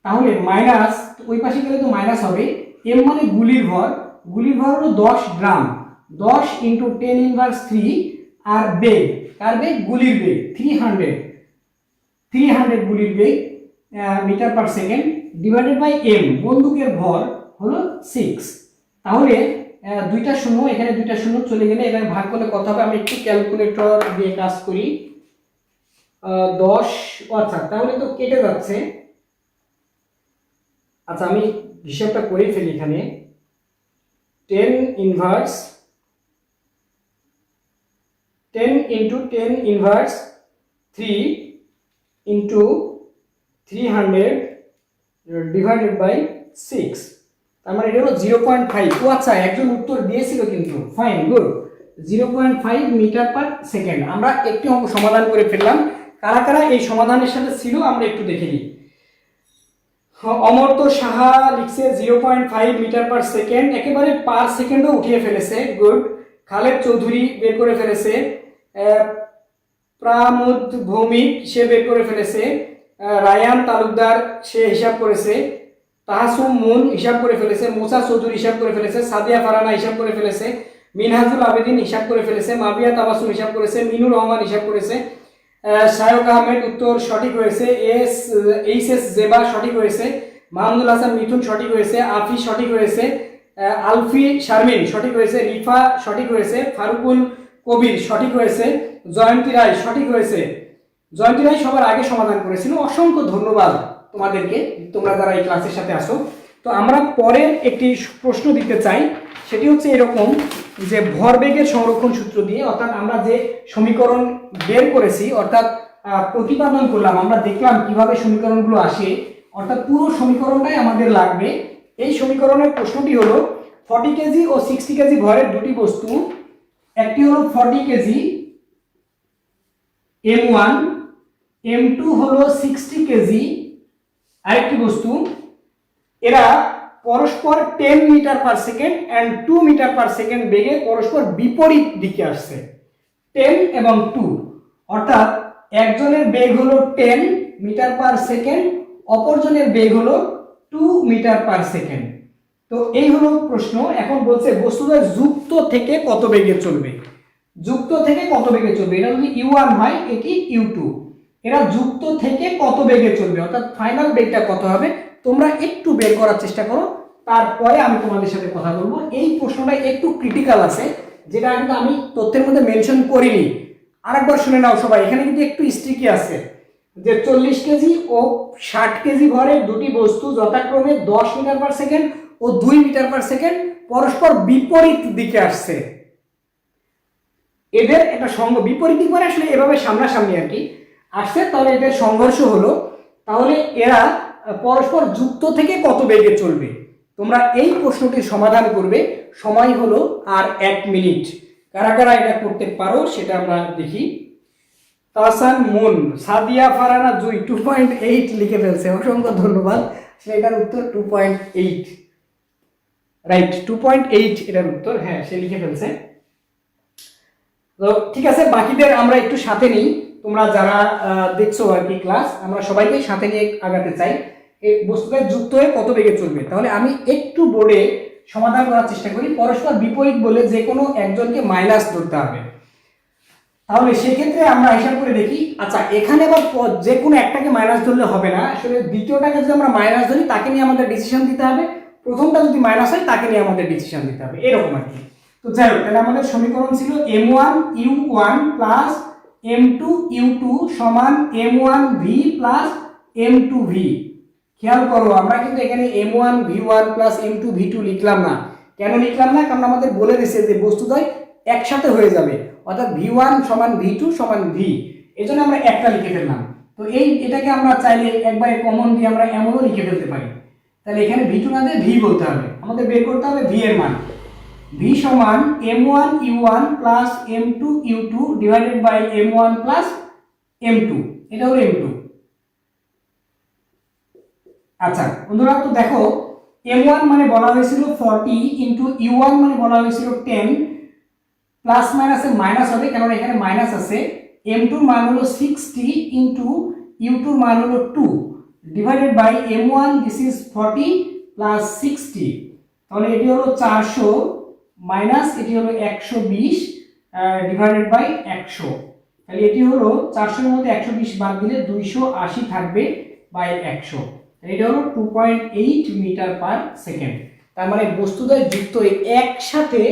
তাহলে মাইনাস ওই পাশে গেলে তো মাইনাস হবে, এম মানে গুলির ভর, গুলির ভর হলো 10 গ্রাম, 10 ইন্টু 10 ইনভার্স 3, আর বেগ, কার বেগ? গুলির বেগ 300 গুলির বেগ metre per second divided by M, বন্দুকের ভর হলো 6। তাহলে দুইটা শূন্য, এখানে দুইটা শূন্য চলে গেলে এখানে ভাগ করলে কত হবে? আমি একটু ক্যালকুলেটর দিয়ে কাজ করি। 10, আচ্ছা তাহলে তো কেটে যাচ্ছে। আচ্ছা আমি হিসাবটা করে ফেলি এখানে, 10 inverse 10 into 10 inverse 3 into 300 divided by 6, তার মানে এটা হলো 0.5। ও আচ্ছা, একজন উত্তর দিয়েছিল কিন্তু, fine, good, 0.5 metre per second. আমরা একটি অঙ্ক সমাধান করে ফেললাম। কারা কারা এই সমাধানের সাথে ছিল আমরা একটু দেখে নিই। অমর্ত্য সাহা লিখছে 0.5 মিটার পার সেকেন্ড, একেবারে পার সেকেন্ডও উঠিয়ে ফেলেছে, গুড। খালেদ চৌধুরী বের করে ফেলেছে, প্রামুদ ভৌমিক সে বের করে ফেলেছে, রায়ান তালুকদার সে হিসাব করেছে, তাহাসুম মুন হিসাব করে ফেলেছে, মুসা চৌধুরী হিসাব করে ফেলেছে, সাদিয়া ফারানা হিসাব করে ফেলেছে, মিনহাজুল আবেদিন হিসাব করে ফেলেছে, মাবিয়া তাবাসুম হিসাব করেছে, মিনুর রহমান হিসাব করেছে, শায়ক আহমেদ উত্তর সঠিক হয়েছে, এইচএস জেবা সঠিক হয়েছে, মাহমুদুল হাসান মিঠুন সঠিক হয়েছে, আফি সঠিক হয়েছে, আলফি শারমিন সঠিক হয়েছে, রিফা সঠিক হয়েছে, ফারুকুল কবির সঠিক হয়েছে, জয়ন্তী রায় সঠিক হয়েছে। জয়ন্তী রায় সবার আগে সমাধান করেছিল, অসংখ্য ধন্যবাদ তোমাদেরকে, তোমরা যারা এই ক্লাসের সাথে আসো। তো আমরা পরের একটি প্রশ্ন দিতে চাই, সেটি হচ্ছে এরকম যে ভরবেগের সংরক্ষণ সূত্র দিয়ে, অর্থাৎ আমরা যে সমীকরণ বের করেছি, অর্থাৎ প্রতিপাদন করলাম, আমরা দেখলাম কিভাবে সমীকরণগুলো আসে, অর্থাৎ পুরো সমীকরণটাই আমাদের লাগবে। এই সমীকরণের প্রশ্নটি হলো 40 কেজি ও 60 কেজি ভরের দুটি বস্তু, একটি হলো 40 কেজি M1, M2 হলো 60 কেজি আরেকটি বস্তু, এরা পরস্পর 10 metre per second and 2 metre per second বেগে পরস্পর বিপরীত দিকে আসছে, 10 এবং 2, অর্থাৎ একজনের বেগ হলো 10 মিটার পার সেকেন্ড, অপরজনের বেগ হলো 2 মিটার পার সেকেন্ড। তো এই হলো প্রশ্ন। এখন বলছে বস্তুটা যুক্ত থেকে কত বেগে চলবে, যুক্ত থেকে কত বেগে চলবে, এটা যদি U1 হয় এটি U2, এরা যুক্ত থেকে কত বেগে চলবে, অর্থাৎ ফাইনাল বেগটা কত হবে, তোমরা একটু বের করার চেষ্টা করো, তারপরে আমি তোমাদের সাথে কথা বলবো। এই প্রশ্নটা একটু ক্রিটিক্যাল আছে, যেটা কিন্তু আমি তথ্যের মধ্যে মেনশন করিনি, আরেকবার শুনে নাও সবাই, এখানে কিন্তু একটু স্ট্রিকি আছে যে 40 কেজি ও 60 কেজি ভরের দুটি বস্তু যথাক্রমে 10 মিটার পার সেকেন্ড ও 2 মিটার পার সেকেন্ড পরস্পর বিপরীত দিকে আসছে। এদের একটা বিপরীত দিক মানে আসলে এভাবে সামনাসামনি আর কি আসছে, তাহলে এদের সংঘর্ষ হলো, তাহলে এরা পরস্পর যুক্ত থেকে কত বেগে চলবে। তোমরা এই প্রশ্নটির সমাধান করবে, সময় হলো আর 1 মিনিট। কারা কারা এটা করতে পারো সেটা আমরা দেখি। তাহসান মুন, সাদিয়া ফারানা জুই 2.8 লিখে ফেলছে, অসংখ্য ধন্যবাদ। এটার উত্তর 2.8, রাইট, 2.8 এটার উত্তর, হ্যাঁ সে লিখে ফেলছে। তো ঠিক আছে, বাকিদের আমরা একটু সাথে নিই, তোমরা যারা দেখছো আর কি ক্লাস, আমরা সবাইকে সাথে নিয়ে আগাতে চাই। এই বস্তুটা যুক্ত হয়ে কত বেগে চলবে, তাহলে আমি একটু বোর্ডে সমাধান করার চেষ্টা করি। পরস্পর বিপরীত বলে যে কোনো একজনকে মাইনাস ধরতে হবে, তাহলে সেক্ষেত্রে আমরা হিসাব করে দেখি। আচ্ছা এখানে আবার যে কোনো একটাকে মাইনাস ধরলে হবে না, আসলে দ্বিতীয়টাকে যদি আমরা মাইনাস ধরি তাকে নিয়ে আমাদের ডিসিশন দিতে হবে, প্রথমটা যদি মাইনাস হয় তাকে নিয়ে আমাদের ডিসিশন দিতে হবে, এরকম আর কি। তো যাই হোক, তাহলে আমাদের সমীকরণ ছিল m1u1 প্লাস m2u2 সমান m1v প্লাস m2v। খেয়াল করো, আমরা কিন্তু এখানে m1v1 প্লাস m2v2 লিখলাম না। কেন লিখলাম না? কারণ আমাদের বলে দিয়েছে যে বস্তুদ্বয় একসাথে হয়ে যাবে, অর্থাৎ v1 সমান v2 সমান v, এজন্য আমরা একটা লিখে ফেললাম। তো এটাকে আমরা চাইলে একবারে কমন দিয়ে আমরা এমনও লিখে ফেলতে পারি। তাহলে এখানে v2 না দিয়ে v বলতে হবে, আমাদের বের করতে হবে v এর মান। v সমান m1u1 plus m2u2 divided by m1 plus m2, এটা হলো m2। আচ্ছা বন্ধুরা, তো দেখো m1 মানে বলা হয়েছিল 40 ইন্টু u1 মানে বলা হয়েছিল 10, প্লাস মাইনাসে মাইনাস হবে কারণ এখানে মাইনাস আছে। m2 মান হলো 60 ইন্টু u2 মান হলো 2 divided by m1, this is 40 plus 60, তাহলে এটি হলো 400 মাইনাস এটি হলো 120 ডিভাইডেড বাই 100, তাহলে এটি হলো 400 এর মধ্যে 120 বাদ দিলে 280 থাকবে বাই 100, এটা হলো 2.8 মিটার পার সেকেন্ড। তার মানে বস্তুদ্বয় যুক্ত একসাথে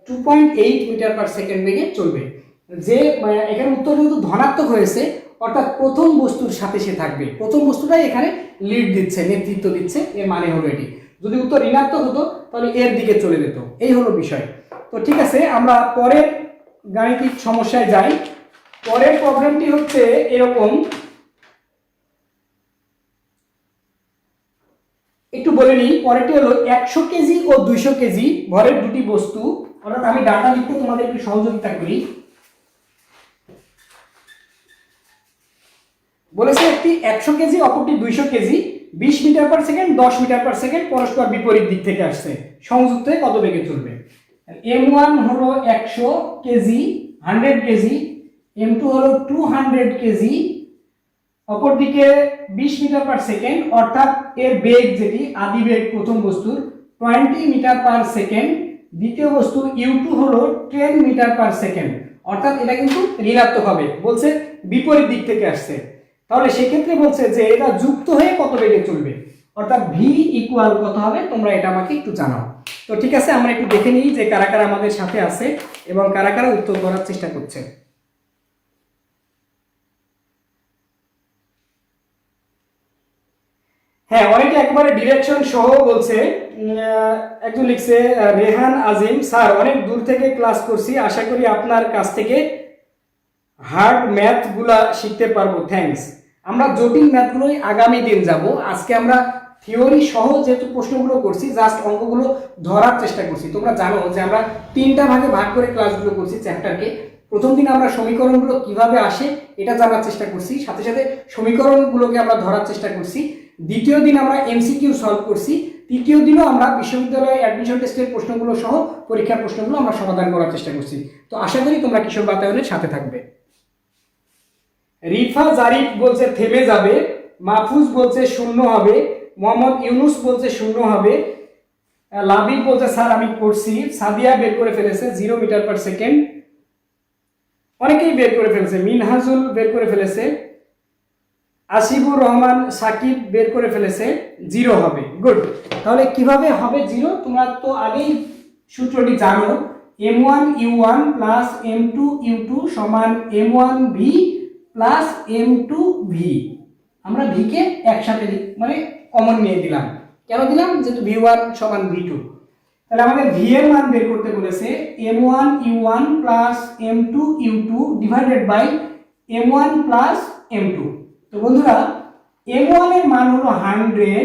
2.8 মিটার পার সেকেন্ড বেগে চলবে। যে এখানে উত্তর যেহেতু ধনাত্মক হয়েছে, অর্থাৎ প্রথম বস্তুর সাথে সে থাকবে, প্রথম বস্তুটাই এখানে লিড দিচ্ছে, নেতৃত্ব দিচ্ছে, এর মানে হলো এটি। যদি উত্তর ঋণাত্মক হতো তাহলে এর দিকে চলে যেত, এই হলো বিষয়। তো ঠিক আছে, আমরা পরের গাণিতিক সমস্যায় যাই। পরের প্রবলেমটি হচ্ছে এরকম, একটু বলে নিই। পরেরটি হলো 100 কেজি ও 200 কেজি ভরের দুটি বস্তু, অর্থাৎ আমি ডাটা লিখতে তোমাদের একটু সহযোগিতা করি। বলেছে একটি 100 কেজি অপরটি 200 KG, 20 metre per second 10 metre per second পরস্পর বিপরীত দিক থেকে আসছে, সংযুক্ত হয়ে কত বেগে চলবে? m1 হলো 100 কেজি 100 কেজি, m2 হলো 200 কেজি, অপরদিকে 20 মিটার পার সেকেন্ড, অর্থাৎ এর বেগ যেটি আদি বেগ প্রথম বস্তুর 20 মিটার পার সেকেন্ড, দ্বিতীয় বস্তু u2 হলো 10 মিটার পার সেকেন্ড, অর্থাৎ এটা কিন্তু ঋণাত্মক হবে, বলছে বিপরীত দিক থেকে আসছে। তাহলে সেক্ষেত্রে বলছে যে এটা যুক্ত হয়ে কত বেগে চলবে, অর্থাৎ v ইকুয়াল কত হবে, তোমরা এটা আমাকে একটু জানাও। তো ঠিক আছে, আমরা একটু দেখে নিই যে কারা কারা আমাদের সাথে আছে এবং কারা কারা উত্তর করার চেষ্টা করছে। হ্যাঁ, অনেকে একেবারে ডিরেকশন সহ বলছে। একজন লিখছে রেহান আজিম, স্যার অনেক দূর থেকে ক্লাস করছি, আশা করি আপনার কাছ থেকে হার্ড ম্যাথগুলা শিখতে পারবো, থ্যাঙ্কস। আমরা জটিল ম্যাথগুলোই আগামী দিন যাব, আজকে আমরা থিওরি সহ যেহেতু প্রশ্নগুলো করছি, জাস্ট অঙ্কগুলো ধরার চেষ্টা করছি। তোমরা জানো যে আমরা 3টা ভাগে ভাগ করে ক্লাসগুলো করছি চ্যাপ্টারকে। প্রথম দিন আমরা সমীকরণগুলো কিভাবে আসে এটা জানার চেষ্টা করছি, সাথে সাথে সমীকরণগুলোকে আমরা ধরার চেষ্টা করছি। দ্বিতীয় দিন আমরা এমসিকিউ সলভ করছি, তৃতীয় দিনও আমরা বিশ্ববিদ্যালয়ে অ্যাডমিশন টেস্টের প্রশ্নগুলো সহ পরীক্ষার প্রশ্নগুলো আমরা সমাধান করার চেষ্টা করছি। তো আশা করি তোমরা কিশোর বাতায়নের সাথে থাকবে। রিফা জারিফ বলছে থেমে যাবে, মাহফুজ বলছে 0 হবে, মোহাম্মদ ইউনুস বলছে 0 হবে, লাবিব বলছে স্যার আমি করছি, সাদিয়া বের করে ফেলেছে 0 মিটার পার সেকেন্ড, অনেকেই বের করে ফেলেছে, মিনহাজুল বের করে ফেলেছে, আসিফুর রহমান সাকিব বের করে ফেলেছে 0 হবে। গুড, তাহলে কিভাবে হবে 0? তোমরা তো আগেই সূত্রটি জানো, m1u1 প্লাস m2u2 সমান m1v প্লাস m2v। আমরা v কে একসাথে মানে কমন নিয়ে দিলাম। কেন দিলাম? যেহেতু v1 সমান v2। তাহলে আমাদের v এর মান বের করতে বলেছে m1u1 plus m2u2 divided by m1 plus m2। তো বন্ধুরা, m1 এর মান হলো 100,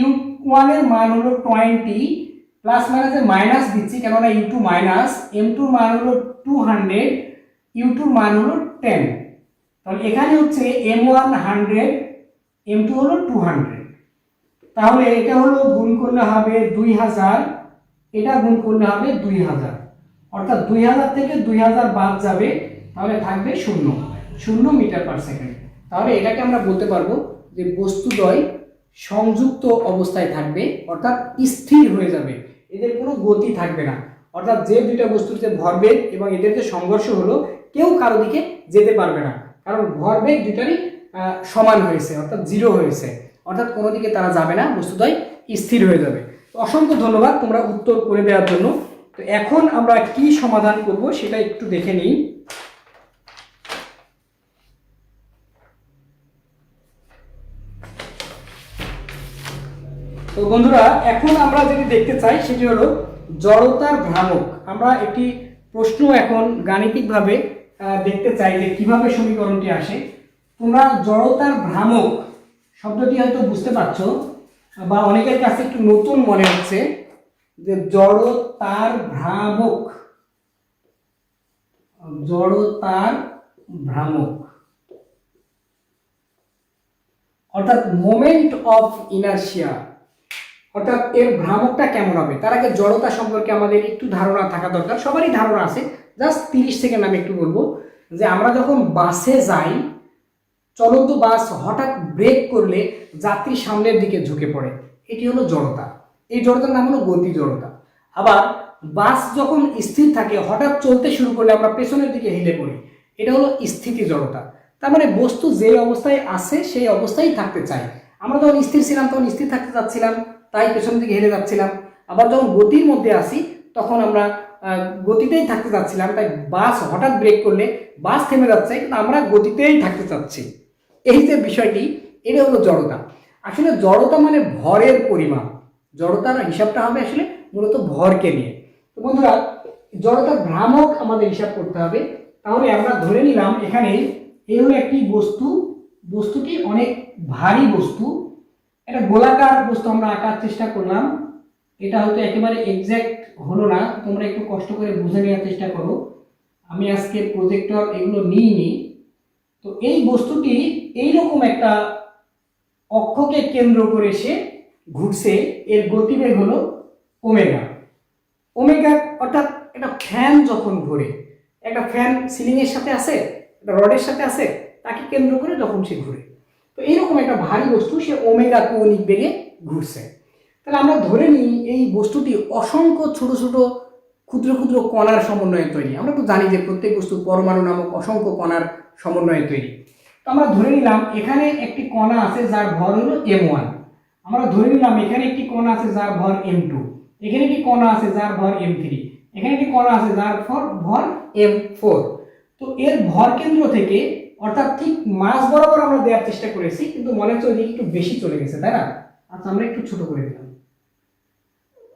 u1 এর মান হলো 20, প্লাস মাইনাসে মাইনাস দিচ্ছি কেননা u2 মাইনাস, m2 মান হলো 200, u2 মান হলো 10। তাহলে এখানে হচ্ছে m1 100, m2 হলো 200, তাহলে এটা হলো গুণ করলে হবে 2000, এটা গুণ করলে হবে 2000, অর্থাৎ 2000 থেকে 2000 বাদ যাবে, তাহলে থাকবে 0 মিটার পার সেকেন্ড। তাহলে এটাকে আমরা বলতে পারবো যে বস্তুদ্বয় সংযুক্ত অবস্থায় থাকবে, অর্থাৎ স্থির হয়ে যাবে, এদের কোনো গতি থাকবে না। অর্থাৎ যে দুইটা বস্তুর যে ভরবেগ এবং এদের যে সংঘর্ষ হলো, কেউ কারো দিকে যেতে পারবে না, কারণ ভরবেগ দুইটারই সমান হয়েছে, অর্থাৎ 0 হয়েছে, অর্থাৎ কোনো দিকে তারা যাবে না, বস্তুদ্বয় স্থির হয়ে যাবে। অসংখ্য ধন্যবাদ তোমরা উত্তর করে দেওয়ার জন্য। তো এখন আমরা কি সমাধান করব সেটা একটু দেখে নিই। তো বন্ধুরা, এখন আমরা যেটি দেখতে চাই সেটি হলো জড়তার ভ্রামক। আমরা একটি প্রশ্ন এখন গাণিতিকভাবে দেখতে চাই যে কিভাবে সমীকরণটি আসে। তোমরা জড়তার ভ্রামক শব্দটি হয়তো বুঝতে পারছো, বা অনেকের কাছে একটু নতুন মনে হচ্ছে যে জড়তার ভ্রামক, জড়তার ভ্রামক অর্থাৎ মোমেন্ট অফ ইনার্শিয়া, অর্থাৎ এর ভ্রামকটা কেমন হবে। তার আগে জড়তা সম্পর্কে আমাদের একটু ধারণা থাকা দরকার, সবারই ধারণা আছে। জাস্ট 30 সেকেন্ড আমি একটু বলবো যে আমরা যখন বাসে যাই, চলন্ত বাস হঠাৎ ব্রেক করলে যাত্রী সামনের দিকে ঝুঁকে পড়ে, এটি হলো জড়তা। এই জড়তার নাম হলো গতি জড়তা। আবার বাস যখন স্থির থাকে, হঠাৎ চলতে শুরু করলে আমরা পেছনের দিকে হেলে পড়ি, এটা হলো স্থিতি জড়তা। তার মানে বস্তু যে অবস্থায় আছে সেই অবস্থায় থাকতে চাই। আমরা যখন স্থির ছিলাম তখন স্থির থাকতে চাচ্ছিলাম, তাই পেছনের দিকে হেলে যাচ্ছিলাম। আবার যখন গতির মধ্যে আসি তখন আমরা গতিতেই থাকতে চাচ্ছিলাম, তাই বাস হঠাৎ ব্রেক করলে বাস থেমে যাচ্ছে, কিন্তু আমরা গতিতেই থাকতে চাচ্ছি। এই যে বিষয়টি, এটা হলো জড়তা। আসলে জড়তা মানে ভরের পরিমাপ। জড়তার হিসাবটা হবে আসলে মূলত ভরকে নিয়ে। তো বন্ধুরা, জড়তার ভ্রামক আমাদের হিসাব করতে হবে। তাহলে আমরা ধরে নিলাম এখানে এই হলো একটি বস্তু, বস্তুটি অনেক ভারী বস্তু, একটা গোলাকার বস্তু আমরা আঁকার চেষ্টা করলাম। এটা হয়তো একেবারে এক্সাক্ট হলো না, তোমরা একটু কষ্ট করে বুঝে নেওয়ার চেষ্টা করো। আমি আজকে প্রজেক্টর এগুলো নিইনি। তো এই বস্তুটি এইরকম একটা অক্ষকে কেন্দ্র করে সে ঘুরছে, এর গতিবেগ হলো ওমেগা। ওমেগা অর্থাৎ একটা ফ্যান যখন ঘুরে, একটা ফ্যান সিলিং এর সাথে আছে, একটা রডের সাথে আছে, তাকে কেন্দ্র করে যখন সে ঘুরে, তো এইরকম একটা ভারী বস্তু সে ওমেগা কৌণিক বেগে ঘুরছে। তাহলে আমরা ধরে নিই এই বস্তুটি অসংখ্য ছোট ছোট ক্ষুদ্র ক্ষুদ্র কণার সমন্বয়ে তৈরি। আমরা তো জানি যে প্রত্যেক বস্তু পরমাণু নামক অসংখ্য কণার সমন্বয়ে তৈরি। তো আমরা ধরে নিলাম এখানে একটি কণা আছে যার ভর হলো m1। আমরা ধরে নিলাম এখানে একটি কণা আছে যার ভর m2, এখানে একটি কণা আছে যার ভর m3, এখানে একটি কণা আছে যার ভর m4। তো এর ভর কেন্দ্র থেকে, অর্থাৎ ঠিক মাঝ বরাবর আমরা দেওয়ার চেষ্টা করেছি, কিন্তু মনে হচ্ছে ওইদিকে একটু বেশি চলে গেছে, তাই না? আচ্ছা, আমরা একটু ছোট করে দিলাম।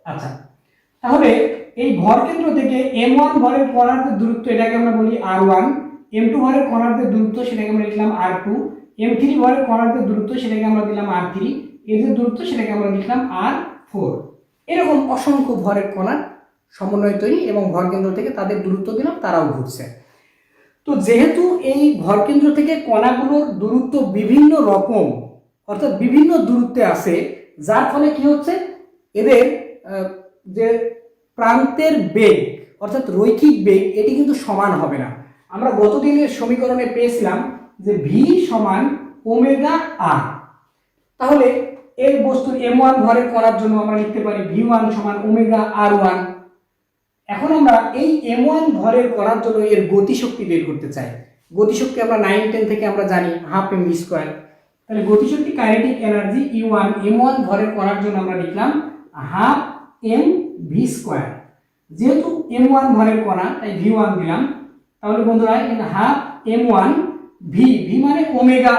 আচ্ছা, তাহলে এই ভর কেন্দ্র থেকে m1 ভরের কণার দূরত্ব, এটাকে আমরা বলি r1, m2 ভরের কণার দূরত্ব সেটাকে আমরা লিখলাম r2, m3 ভরের কণার দূরত্ব সেটাকে আমরা দিলাম r3, এর যে দূরত্ব সেটাকে আমরা লিখলাম r4। এরকম অসংখ্য ভরের কণার সমন্বয় তৈরি, এবং ভর কেন্দ্র থেকে তাদের দূরত্ব দিলাম, তারাও ঘুরছে। তো যেহেতু এই ভর কেন্দ্র থেকে কণাগুলোর দূরত্ব বিভিন্ন রকম, অর্থাৎ বিভিন্ন দূরত্বে আছে, যার ফলে কি হচ্ছে, এদের যে প্রান্তের বেগ অর্থাৎ রৈখিক বেগ এটি কিন্তু সমান হবে না। আমরা গতদিনের সমীকরণে পেয়েছিলাম যে ভি সমান ওমেগা আর। তাহলে এই বস্তুর m1 ভরের কণার জন্য আমরা লিখতে পারি v1 সমান ওমেগা r1। এখন আমরা এই m1 ভরের কণার জন্য এর গতিশক্তি বের করতে চাই। গতিশক্তি আমরা 9-10 থেকে আমরা জানি হাফ এম ভি স্কোয়ার। তাহলে গতিশক্তি কাইনেটিক এনার্জি E1 m1 ভরের কণার জন্য আমরা লিখলাম হাফ এম ভি স্কোয়ার। যেহেতু m1 ভরের কণা তাই v1 দিলাম। তাহলে বন্ধুরা এখানে হাফ m1 ভি, ভি মানে ওমেগা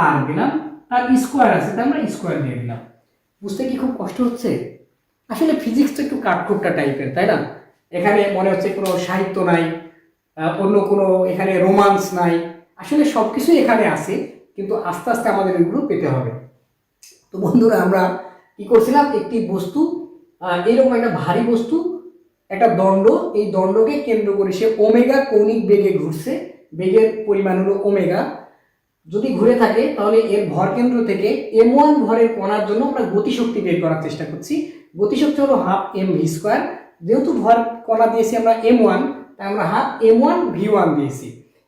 আর দিলাম, আর স্কোয়ার আছে তাই আমরা স্কোয়ার দিয়ে দিলাম। বুঝতে কি খুব কষ্ট হচ্ছে? আসলে ফিজিক্স তো একটু কাঠখোট্টা টাইপের, তাই না? এখানে মনে হচ্ছে কোনো সাহিত্য নাই, অন্য কোনো এখানে রোমান্স নাই। আসলে সব কিছুই এখানে আছে, কিন্তু আস্তে আস্তে আমাদের এগুলো পেতে হবে। তো বন্ধুরা, আমরা কি করছিলাম, একটি বস্তু, এরকম একটা ভারী বস্তু, একটা দণ্ড, এই দণ্ডকে কেন্দ্র করে সে ওমেগা কৌণিক বেগে ঘুরছে, বেগের পরিমাণ হলো ওমেগা। যদি ঘুরে থাকে তাহলে এর ভর কেন্দ্র থেকে m1 ভরের কণার জন্য আমরা গতিশক্তি বের করার চেষ্টা করছি। গতিশক্তি হলো হাফ এম ভি স্কোয়ার। যেহেতু ভর কণা দিয়েছি আমরা m1, তাই আমরা হাফ m1 v1 দিয়েছি,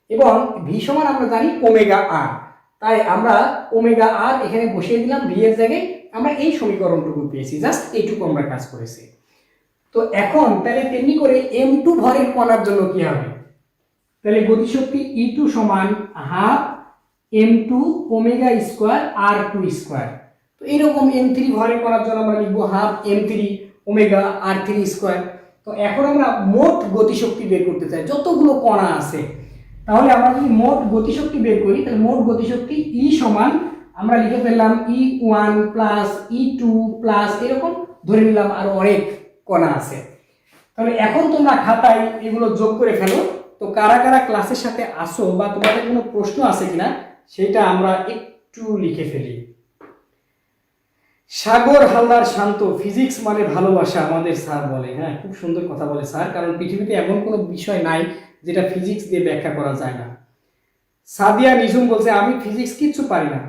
এবং ভি সমান আমরা জানি ওমেগা আর, তাই আমরা ওমেগা আর এখানে বসিয়ে দিলাম ভি এর জায়গায়। আমরা এই সমীকরণটুকু পেয়েছি, জাস্ট এইটুকু আমরা কাজ করেছি। তো এখন তাহলে তেমনি করে m2 ভরের কণার জন্য কি হবে, তাহলে গতিশক্তি E2 সমান half m2 omega square r2 square. তো এইরকম m3 ভরের কণার জন্য আমরা লিখবো half m3 omega r3 square. তো এখন আমরা মোট গতিশক্তি বের করতে চাই যতগুলো কণা আছে। তাহলে আমরা যদি মোট গতিশক্তি বের করি তাহলে মোট গতিশক্তি E সমান আমরা লিখে ফেললাম E1 প্লাস E2 প্লাস এরকম ধরে নিলাম আর অনেক কণা আছে। তাহলে এখন তোমরা খাতায় এগুলো যোগ করে ফেলো। তো কারা কারা ক্লাসের সাথে আসো বা তোমাদের কোনো প্রশ্ন আছে কিনা সেটা আমরা একটু লিখে ফেলি। সাগর হালদার শান্ত, ফিজিক্স মানে ভালোবাসা আমাদের স্যার বলে। হ্যাঁ, খুব সুন্দর কথা বলে স্যার, কারণ পৃথিবীতে এমন কোনো বিষয় নাই যেটা ফিজিক্স দিয়ে ব্যাখ্যা করা যায় না। সাদিয়া নিঝুম বলছে আমি ফিজিক্স কিচ্ছু পারি না।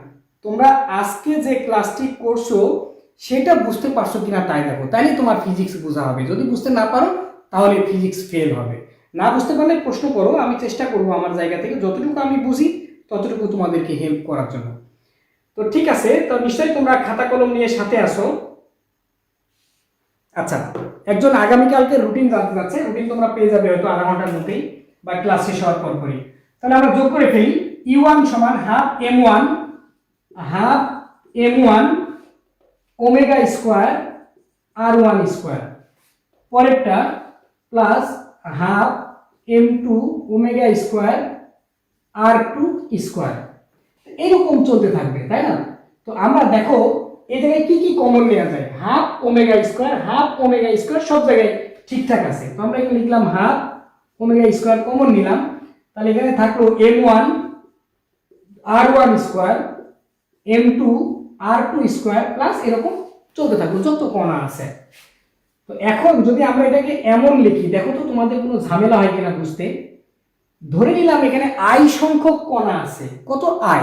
তোমরা আজকে যে ক্লাসটি করছো সেটা বুঝতে পারছো কিনা তাই দেখো, তাইলে তোমার ফিজিক্স বোঝা হবে। যদি বুঝতে না পারো তাহলে ফিজিক্স ফেল হবে। না বুঝতে পারলে প্রশ্ন করো, আমি চেষ্টা করবো আমার জায়গা থেকে যতটুকু আমি বুঝি ততটুকু তোমাদেরকে হেল্প করার জন্য। তো ঠিক আছে, তো নিশ্চয়ই তোমরা খাতা কলম নিয়ে সাথে আসো। আচ্ছা, একজন আগামীকালকে রুটিন জানতে যাচ্ছে, রুটিন তোমরা পেয়ে যাবে হয়তো আধা ঘন্টার মধ্যেই বা ক্লাস শেষ হওয়ার পর পরই। তাহলে আমরা যোগ করে ফেলি E1 সমান half m1 omega square r1 square, পরেরটা plus half m2 omega square r2 square, এইরকম চলতে থাকবে, তাই না? তো আমরা দেখো এই জায়গায় কি কি কমন নেওয়া যায়। হাফ ওমেগা স্কোয়ার সব জায়গায় ঠিকঠাক আছে। তো আমরা এখানে লিখলাম হাফ ওমেগা স্কোয়ার কমন নিলাম। তাহলে এখানে থাকলো m1 r1 square m2 r2 square plus এরকম চলতে থাকলো যত কণা আছে। তো এখন যদি আমরা এটাকে এমন লিখি, দেখো তো তোমাদের কোনো ঝামেলা হয় কিনা বুঝতে। ধরে নিলাম এখানে i সংখ্যক কণা আছে, কত i,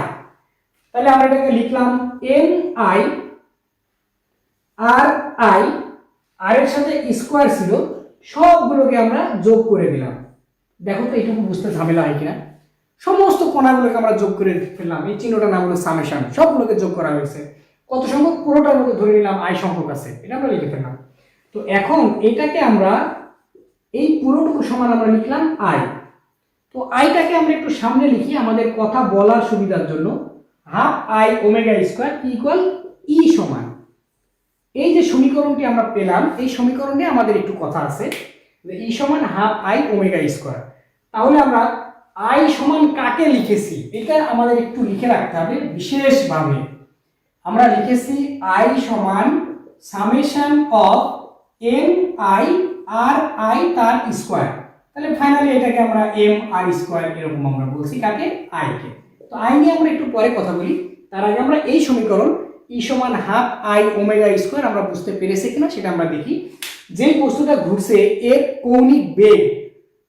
তাহলে আমরা এটাকে লিখলাম mi r i, আর এর সাথে স্কোয়ার ছিল, সবগুলোকে আমরা যোগ করে দিলাম। দেখো তো এইটুকু বুঝতে ঝামেলা হয় কিনা। সমস্ত কণাগুলোকে আমরা যোগ করে ফেললাম, এই চিহ্নটার নাম হলো সামেশন, সবগুলোকে যোগ করা হয়েছে। কত সংখ্যক, পুরোটার মধ্যে ধরে নিলাম i সংখ্যক আছে, এটা আমরা লিখে ফেললাম। তো এখন এটাকে আমরা এই পুরোটুকু সমান আমরা লিখলাম i। তো আইটাকে আমরা একটু সামনে লিখি আমাদের কথা বলার সুবিধার জন্য। Half i omega square equal E সমান, এই যে সমীকরণটি আমরা পেলাম এই সমীকরণে আমাদের একটু কথা আছে যে ই সমান হাফ i ওমেগা স্কোয়ার। তাহলে আমরা i সমান কাকে লিখেছি এটা আমাদের একটু লিখে রাখতে হবে বিশেষভাবে। আমরা লিখেছি i সমান summation of m i r i তার স্কোয়ার। তাহলে ফাইনালি এটাকে আমরা m r স্কোয়ার এরকম আমরা বলছি কাকে, i কে। তো i নিয়ে আমরা একটু পরে কথা বলি, তার আগে আমরা এই সমীকরণ ই সমান হাফ i ওমেগা স্কোয়ার আমরা বুঝতে পেরেছি কিনা সেটা আমরা দেখি। যেই বস্তুটা ঘুরছে এর কৌণিক বেগ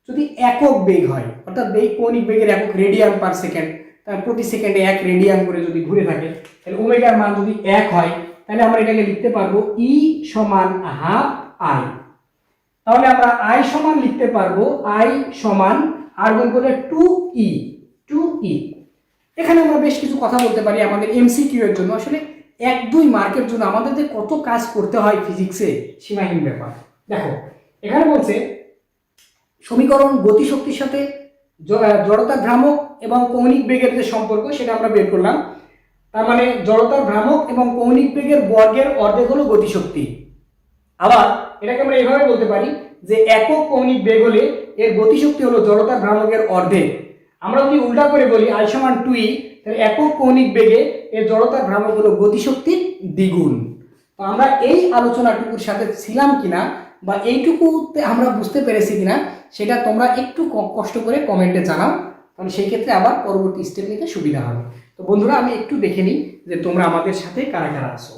যদি একক বেগ হয়, অর্থাৎ কৌণিক বেগের একক রেডিয়ান পার সেকেন্ড, তার প্রতি সেকেন্ডে 1 রেডিয়ান করে যদি ঘুরে থাকে, তাহলে ওমেগার মান যদি 1 হয় তাহলে আমরা এটাকে লিখতে পারবো ই সমান হাফ i। তাহলে আমরা i সমান লিখতে পারবো i সমান আর গুণ করে 2e। এখানে আমরা বেশ কিছু কথা বলতে পারি আমাদের এমসিকিউ এর জন্য। আসলে 1-2 মার্কের জন্য আমাদের যে কত কাজ করতে হয় ফিজিক্সে সীমাহীন ব্যাপার। দেখো এখানে বলছে সমীকরণ গতিশক্তির সাথে জড়তার ভ্রামক এবং কৌণিক বেগের যে সম্পর্ক সেটা আমরা বের করলাম। তার মানে জড়তার ভ্রামক এবং কৌণিক বেগের বর্গের অর্ধেক হলো গতিশক্তি। আবার এটাকে আমরা এইভাবে বলতে পারি যে একক কৌণিক বেগ হলে এর গতিশক্তি হলো জড়তার ভ্রামকের অর্ধেক। আমরা যদি উল্টা করে বলি i সমান 2e, তাহলে একক কৌণিক বেগে এর জড়তার ভ্রামক হলো গতিশক্তির দ্বিগুণ। তো আমরা এই আলোচনাটুকুর সাথে ছিলাম কিনা বা এইটুকুতে আমরা বুঝতে পেরেছি কিনা সেটা তোমরা একটু কষ্ট করে কমেন্টে জানাও, তাহলে সেই ক্ষেত্রে আবার পরবর্তী স্টেপ নিতে সুবিধা হবে। তো বন্ধুরা আমি একটু দেখে নিই যে তোমরা আমাদের সাথে কারা কারা আছো।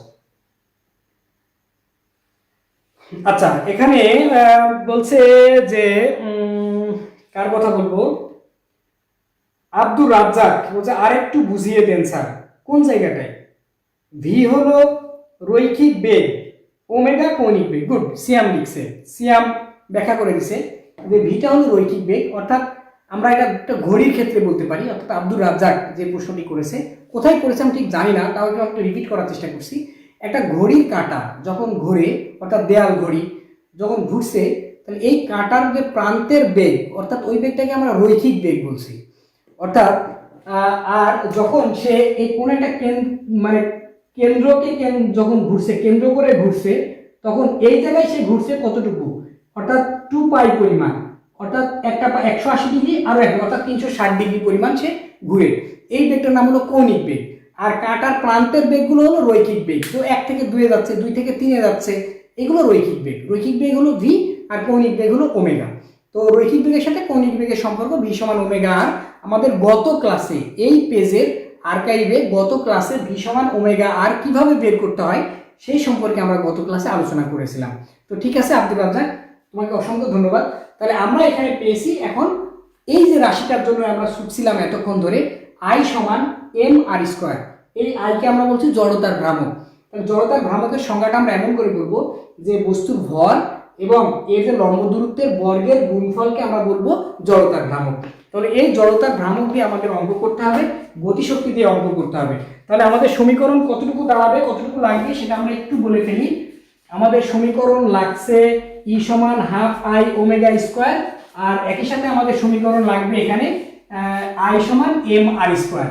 আচ্ছা, এখানে বলছে যে কার কথা বলবো, আব্দুর রাজ্জাক বলছে আরেকটু বুঝিয়ে দেন স্যার কোন জায়গাটায়। ভি হলো রৈখিক বেগ, ওমেগা কৌণিক বেগ। গুড, সিয়াম লিখছে, সিয়াম ব্যাখ্যা করে দিছে যে ভিটা হলো রৈখিক বেগ, অর্থাৎ আমরা এটা একটা ঘড়ির ক্ষেত্রে বলতে পারি। অর্থাৎ আব্দুর রাজ্জাক যে প্রশ্নটি করেছে, কোথায় করেছে আমি ঠিক জানি না, তাও একটু রিপিট করার চেষ্টা করছি। একটা ঘড়ির কাঁটা যখন ঘোরে, অর্থাৎ দেয়াল ঘড়ি যখন ঘুরছে, তাহলে এই কাঁটার যে প্রান্তের বেগ অর্থাৎ ওই বেগটাকে আমরা রৈখিক বেগ বলছি। অর্থাৎ আর যখন সে এই কোন একটা মানে কেন্দ্রকে যখন ঘুরছে, কেন্দ্র করে ঘুরছে, তখন এই জায়গায় সে ঘুরছে কতটুকু, অর্থাৎ 2 পাই পরিমাণ, অর্থাৎ একটা 180 ডিগ্রি আরো একটা, অর্থাৎ 360 ডিগ্রি পরিমাণ সে ঘুরে। এই বেগটার নাম হলো কৌণিক বেগ। আর কাঁটার প্রান্তের বেগগুলো হলো রৈখিক বেগ। তো 1 থেকে 2 এ যাচ্ছে, 2 থেকে 3 এ যাচ্ছে, এগুলো রৈখিক বেগ। রৈখিক বেগ হলো ভি আর কৌণিক বেগ হলো ওমেগা। তো রৈখিক বেগের সাথে কৌণিক বেগের সম্পর্ক ভি সমান ওমেগা আর। আমাদের গত ক্লাসে এই পেজের আর্কাইভে গত ক্লাসে ভি সমান ওমেগা আর কিভাবে বের করতে হয় সেই সম্পর্কে আমরা গত ক্লাসে আলোচনা করেছিলাম। তো ঠিক আছে আব্দুল রাজ্জাক, তোমাকে অসংখ্য ধন্যবাদ। তাহলে আমরা এখানে পেয়েছি এখন এই যে রাশিটার জন্য আমরা ছুটছিলাম এতক্ষণ ধরে, আই সমান এম আর স্কোয়ার। এই আইকে আমরা বলছি জড়তার ভ্রামক। তাহলে জড়তার ভ্রামকের সংজ্ঞাটা আমরা এমন করে বলবো যে বস্তুর ভর এবং এর যে লম্ব দূরত্বের বর্গের গুণফলকে আমরা বলবো জড়তার ভ্রামক। তাহলে এই জড়তার ভ্রামক দিয়ে আমাদের অঙ্ক করতে হবে, গতিশক্তি দিয়ে অঙ্ক করতে হবে। তাহলে আমাদের সমীকরণ কতটুকু দাঁড়াবে, কতটুকু লাগবে সেটা আমরা একটু বলে ফেলি। আমাদের সমীকরণ লাগছে ই সমান হাফ আই ওমেগা স্কোয়ার, আর একই সাথে আমাদের সমীকরণ লাগবে এখানে আই সমান এম আর স্কোয়ার।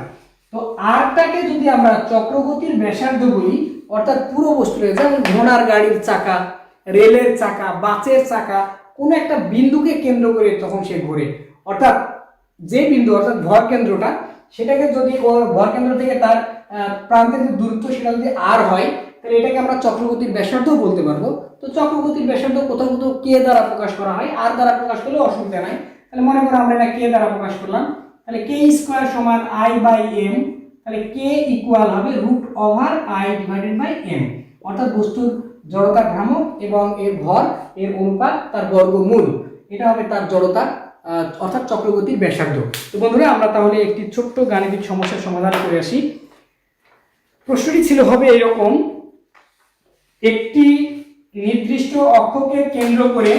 তো আরটাকে যদি আমরা চক্রগতির ব্যাসার্ধ বলি, অর্থাৎ পুরো বস্তুর, যেমন ঘোড়ার গাড়ির চাকা, রেলের চাকা, বাসের চাকা, কোনো একটা বিন্দুকে কেন্দ্র করে তখন সে ঘোরে, অর্থাৎ যে বিন্দু অর্থাৎ ভর কেন্দ্রটা, সেটাকে যদি ভর কেন্দ্র থেকে তার প্রান্তের যে দূরত্ব সেটা যদি আর হয়, তাহলে এটাকে আমরা চক্রগতির ব্যাসার্ধও বলতে পারবো। তো চক্রগতির ব্যাসার্ধ কোথাও কোথাও কে দ্বারা প্রকাশ করা হয়, আর দ্বারা প্রকাশ করলে অসুবিধা নাই। তাহলে মনে করো আমরা এটা কে দ্বারা প্রকাশ করলাম, তাহলে কে স্কোয়ার সমান আই বাই এম। তাহলে কে ইকুয়াল হবে root over I divided by M, অর্থাৎ বস্তুর জড়তার ভ্রামক এবং এর ভর এর অনুপাত তার বর্গমূল, এটা হবে তার জড়তার অর্থাৎ চক্রগতির ব্যাসার্ধ। তো বন্ধুরা আমরা তাহলে একটি ছোট্ট গাণিতিক সমস্যার সমাধান করে আসি। প্রশ্নটি ছিল হবে এরকম, একটি নির্দিষ্ট অক্ষকে কেন্দ্র করে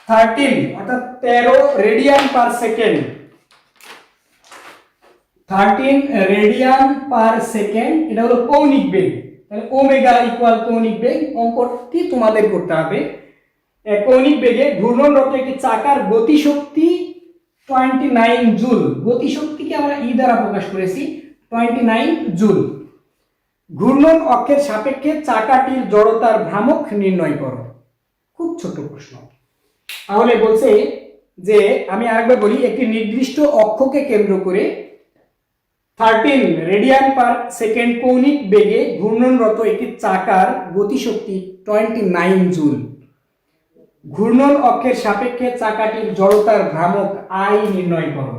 13 অর্থাৎ 13 radian per second, 13 radian per second, এটা হলো কৌণিক বেগ। তাহলে ওমেগা ইকুয়াল কৌণিক বেগ, অঙ্কটি তোমাদের করতে হবে। কৌণিক বেগে ঘূর্ণনরত একটি চাকার গতিশক্তি 29 জুল। গতিশক্তিকে আমরা ই দ্বারা প্রকাশ করেছি 29 জুল। ঘূর্ণন অক্ষের সাপেক্ষে চাকাটির জড়তার ভ্রামক নির্ণয় করো। খুব ছোট প্রশ্ন। তাহলে বলছে যে, আমি আরেকবার বলি, একটি নির্দিষ্ট অক্ষকে কেন্দ্র করে 13 রেডিয়ান পার সেকেন্ড কৌণিক বেগে ঘূর্ণনরত একটি চাকার গতিশক্তি 29 জুল। ঘূর্ণন অক্ষের সাপেক্ষে চাকাটির জড়তার ভ্রামক আই নির্ণয় করো।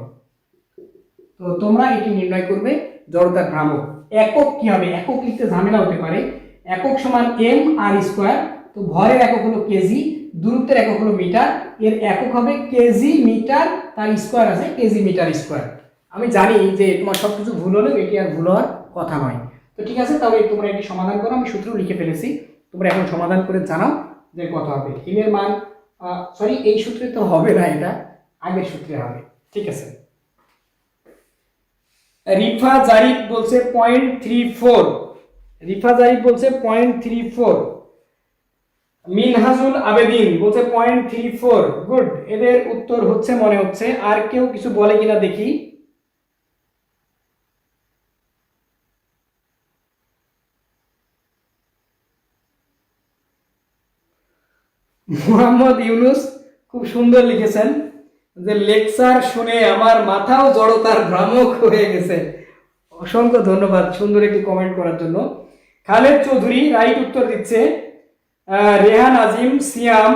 তো তোমরা এটি নির্ণয় করবে জড়তার ভ্রামক। একক কি হবে, একক লিখতে ঝামেলা হতে পারে। একক সমান এম আর স্কোয়ার। তো ভরের একক হলো কেজি, দূরত্বের একক হলো মিটার, এর একক হবে কেজি মিটার, তার স্কোয়ার আছে কেজি মিটার স্কোয়ার। আমি জানি যে তোমার সবকিছু ভুল হলেও এটি আর ভুল হওয়ার কথা নয়। তো ঠিক আছে, তাহলে তোমরা এটি সমাধান করো। আমি সূত্র লিখে ফেলেছি, তোমরা এখন সমাধান করে জানাও যে কত হবে। এম এর মান সরি এই সূত্রে তো হবে না, এটা আগের সূত্রে হবে। ঠিক আছে, রিফা জারিফ বলছে 0.34, রিফা জারিফ বলছে 0.34, মিনহাজুল আবেদিন বলছে 0.34। গুড, এদের উত্তর হচ্ছে মনে হচ্ছে। আর কেউ কিছু বলে কিনা দেখি। মোহাম্মদ ইউনুস খুব সুন্দর লিখেছেন যে লেকচার শুনে আমার মাথাও জড়তার ভ্রামক হয়ে গেছে। অসংখ্য ধন্যবাদ সুন্দর একটি কমেন্ট করার জন্য। খালেদ চৌধুরী রাইট উত্তর দিচ্ছে। রেহান আজিম, সিয়াম,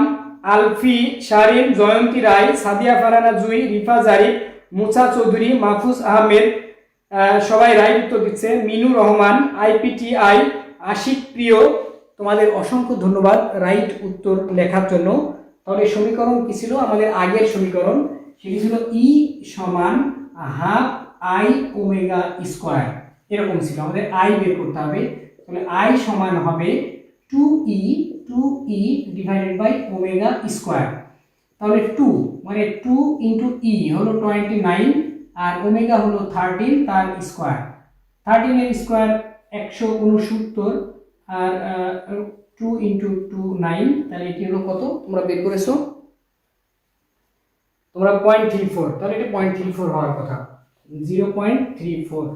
আলফি, শারিন, জয়ন্তী রায়, সাদিয়া ফারানা জুই, রিফা জারিফ, মুসা চৌধুরী, মাহফুজ আহমেদ সবাই রাইট উত্তর দিচ্ছে। মিনুর রহমান, আইপিটিআই, আশিক প্রিয়, তোমাদের অসংখ্য ধন্যবাদ রাইট উত্তর লেখার জন্য। তাহলে সমীকরণ কি ছিল আমাদের আগের সমীকরণ? সেটি ছিল ই সমান হাফ আই ওমেগা স্কোয়ার, এরকম ছিল। আমাদের আই বের করতে হবে। তাহলে আই সমান হবে 2e divided by omega square. তাহলে 2 মানে 2 ইন্টু ই হলো 29 আর ওমেগা হলো 13 তার স্কোয়ার। 13 এর স্কোয়ার 169 আর 2 ইন্টু 2 9, তাহলে এটি হলো কত তোমরা বের করেছো? তোমরা 0.34, তাহলে এটা 0.34 হওয়ার কথা, 0.34।